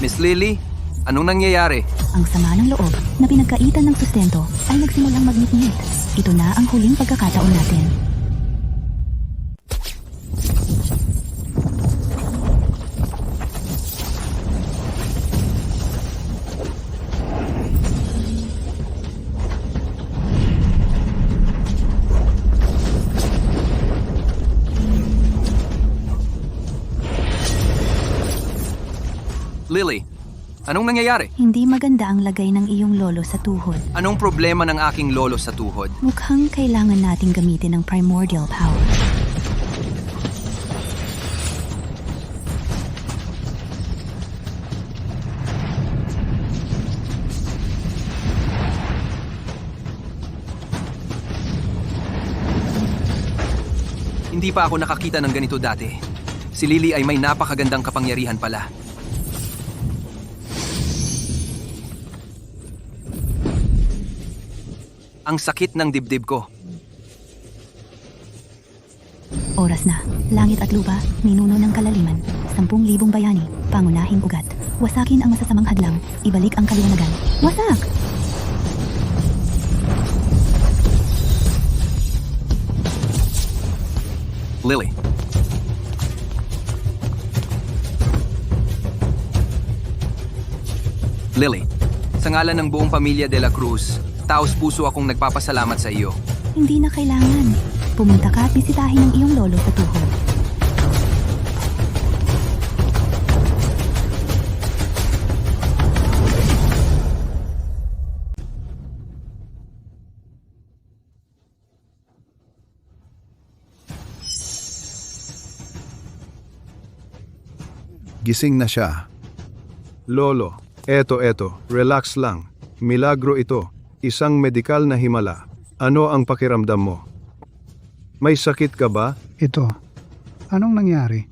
Miss Lily, anong nangyayari? Ang sama ng loob na pinagkaitan ng sustento ay nagsimulang magngit-ngit. Ito na ang huling pagkakataon natin. Lily, anong nangyayari? Hindi maganda ang lagay ng iyong lolo sa tuhod. Anong problema ng aking lolo sa tuhod? Mukhang kailangan nating gamitin ang primordial power. Hindi pa ako nakakita ng ganito dati. Si Lily ay may napakagandang kapangyarihan pala. Ang sakit ng dibdib ko. Oras na. Langit at lupa, ninuno ng kalaliman. 10,000 bayani, pangunahing ugat. Wasakin ang masasamang hadlang, ibalik ang kaliwanagan. Wasak! Lily. Lily, sa ngalan ng buong pamilya de la Cruz, taos puso akong nagpapasalamat sa iyo. Hindi na kailangan. Pumunta ka at bisitahin ang iyong lolo sa tuhod. Gising na siya. Lolo, eto, relax lang. Milagro ito. Isang medikal na himala. Ano ang pakiramdam mo? May sakit ka ba? Ito. Anong nangyari?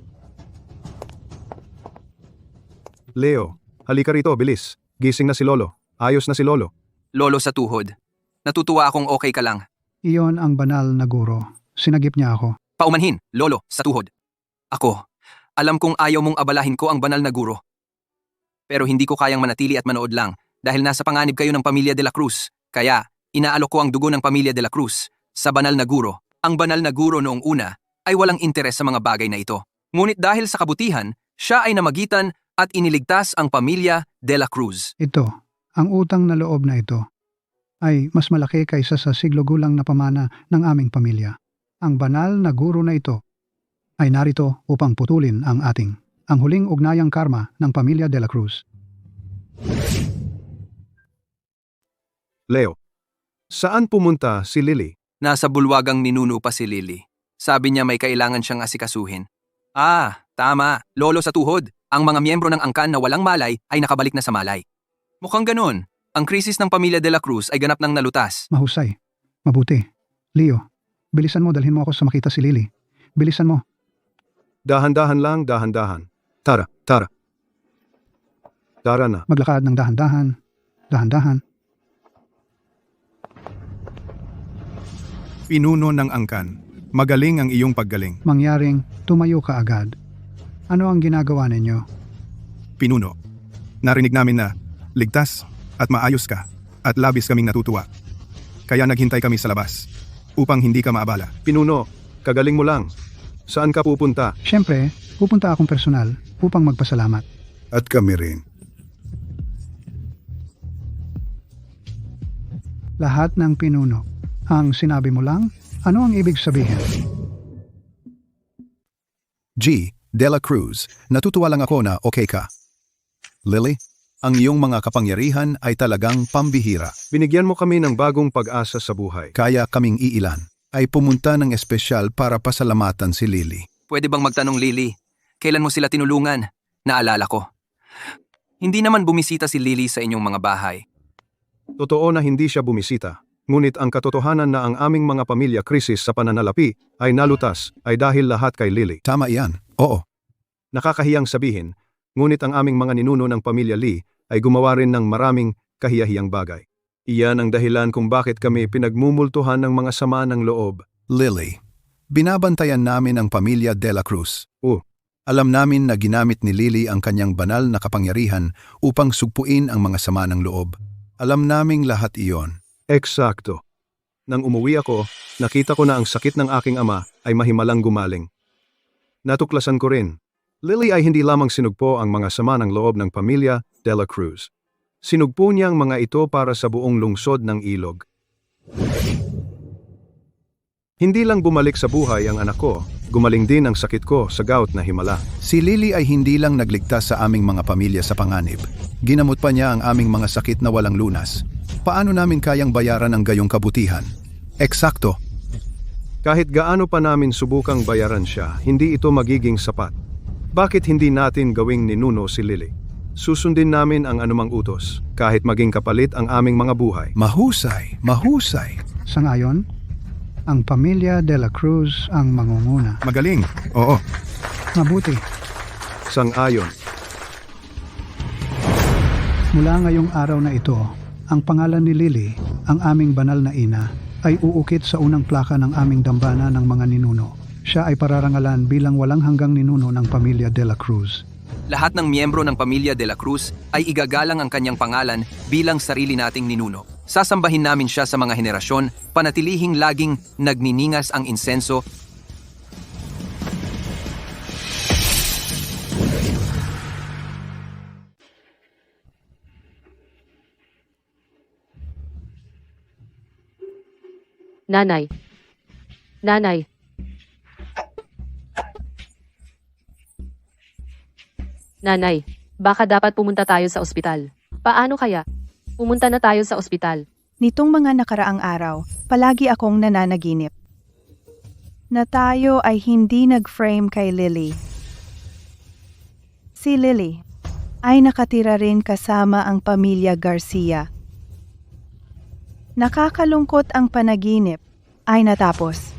Leo, halika rito, bilis. Gising na si Lolo. Ayos na si Lolo. Lolo sa tuhod. Natutuwa akong okay ka lang. Iyon ang banal na guro. Sinagip niya ako. Paumanhin, Lolo, sa tuhod. Ako, alam kong ayaw mong abalahin ko ang banal na guro. Pero hindi ko kayang manatili at manood lang dahil nasa panganib kayo ng pamilya de la Cruz. Kaya, inaalok ko ang dugo ng pamilya de la Cruz sa banal na guro. Ang banal na guro noong una ay walang interes sa mga bagay na ito. Ngunit dahil sa kabutihan, siya ay namagitan at iniligtas ang pamilya de la Cruz. Ito, ang utang na loob na ito, ay mas malaki kaysa sa siglo gulang na pamana ng aming pamilya. Ang banal na guro na ito ay narito upang putulin ang huling ugnayang karma ng pamilya de la Cruz. Leo, saan pumunta si Lily? Nasa bulwagang ninuno pa si Lily. Sabi niya may kailangan siyang asikasuhin. Tama. Lolo sa tuhod. Ang mga miyembro ng angkan na walang malay ay nakabalik na sa malay. Mukhang ganun. Ang krisis ng pamilya de la Cruz ay ganap ng nalutas. Mahusay. Mabuti. Leo, bilisan mo, dalhin mo ako sa makita si Lily. Bilisan mo. Dahan-dahan lang, dahan-dahan. Tara, tara. Tara na. Maglakad ng dahan-dahan. Dahan-dahan. Pinuno ng angkan. Magaling ang iyong paggaling. Mangyaring tumayo ka agad. Ano ang ginagawa ninyo? Pinuno. Narinig namin na ligtas at maayos ka at labis kaming natutuwa. Kaya naghintay kami sa labas upang hindi ka maabala. Pinuno, kagaling mo lang. Saan ka pupunta? Siyempre, pupunta akong personal upang magpasalamat. At kami rin. Lahat ng pinuno. Ang sinabi mo lang, ano ang ibig sabihin? G. De la Cruz, natutuwa lang ako na okay ka. Lily, ang iyong mga kapangyarihan ay talagang pambihira. Binigyan mo kami ng bagong pag-asa sa buhay. Kaya kaming iilan ay pumunta ng espesyal para pasalamatan si Lily. Pwede bang magtanong, Lily? Kailan mo sila tinulungan? Naalala ko. Hindi naman bumisita si Lily sa inyong mga bahay. Totoo na hindi siya bumisita. Ngunit ang katotohanan na ang aming mga pamilya krisis sa pananalapi ay nalutas ay dahil lahat kay Lily. Tama iyan. Oo. Nakakahiyang sabihin, ngunit ang aming mga ninuno ng pamilya Lee ay gumawa rin ng maraming kahiyahiyang bagay. Iyan ang dahilan kung bakit kami pinagmumultuhan ng mga sama ng loob. Lily, binabantayan namin ang pamilya De La Cruz. Alam namin na ginamit ni Lily ang kanyang banal na kapangyarihan upang sugpuin ang mga sama ng loob. Alam naming lahat iyon. Eksakto. Nang umuwi ako, nakita ko na ang sakit ng aking ama ay mahimalang gumaling. Natuklasan ko rin. Lily ay hindi lamang sinugpo ang mga sama ng loob ng pamilya De La Cruz. Sinugpo niya ang mga ito para sa buong lungsod ng ilog. Hindi lang bumalik sa buhay ang anak ko, gumaling din ang sakit ko sa gout na himala. Si Lily ay hindi lang nagligtas sa aming mga pamilya sa panganib. Ginamot pa niya ang aming mga sakit na walang lunas. Paano namin kayang bayaran ang gayong kabutihan? Eksakto. Kahit gaano pa namin subukang bayaran siya, hindi ito magiging sapat. Bakit hindi natin gawing ninuno si Lily? Susundin namin ang anumang utos, kahit maging kapalit ang aming mga buhay. Mahusay, mahusay. Sa ngayon, ang pamilya De La Cruz ang mangunguna. Magaling. Oo. Mabuti. Sang-ayon. Mula ngayong araw na ito, ang pangalan ni Lily, ang aming banal na ina, ay uukit sa unang plaka ng aming dambana ng mga ninuno. Siya ay pararangalan bilang walang hanggang ninuno ng pamilya De La Cruz. Lahat ng miyembro ng pamilya De La Cruz ay igagalang ang kanyang pangalan bilang sarili nating ninuno. Sasambahin namin siya sa mga henerasyon, panatilihing laging nagniningas ang insenso. Nanay. Nanay. Nanay, baka dapat pumunta tayo sa ospital. Paano kaya? Pumunta na tayo sa ospital. Nitong mga nakaraang araw, palagi akong nananaginip. Na tayo ay hindi nag-frame kay Lily. Si Lily ay nakatira rin kasama ang pamilya Garcia. Nakakalungkot ang panaginip ay natapos.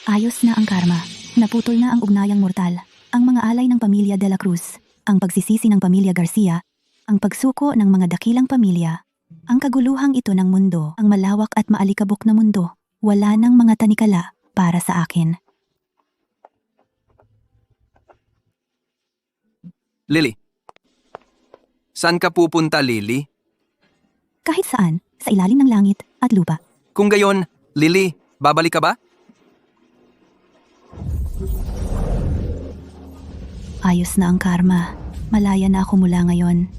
Ayos na ang karma. Naputol na ang ugnayang mortal. Ang mga alay ng pamilya De La Cruz, ang pagsisisi ng pamilya Garcia, ang pagsuko ng mga dakilang pamilya, ang kaguluhang ito ng mundo, ang malawak at maalikabok na mundo, wala nang mga tanikala para sa akin. Lily. Saan ka pupunta, Lily? Kahit saan, sa ilalim ng langit at lupa. Kung gayon, Lily, babalik ka ba? Ayos na ang karma. Malaya na ako mula ngayon.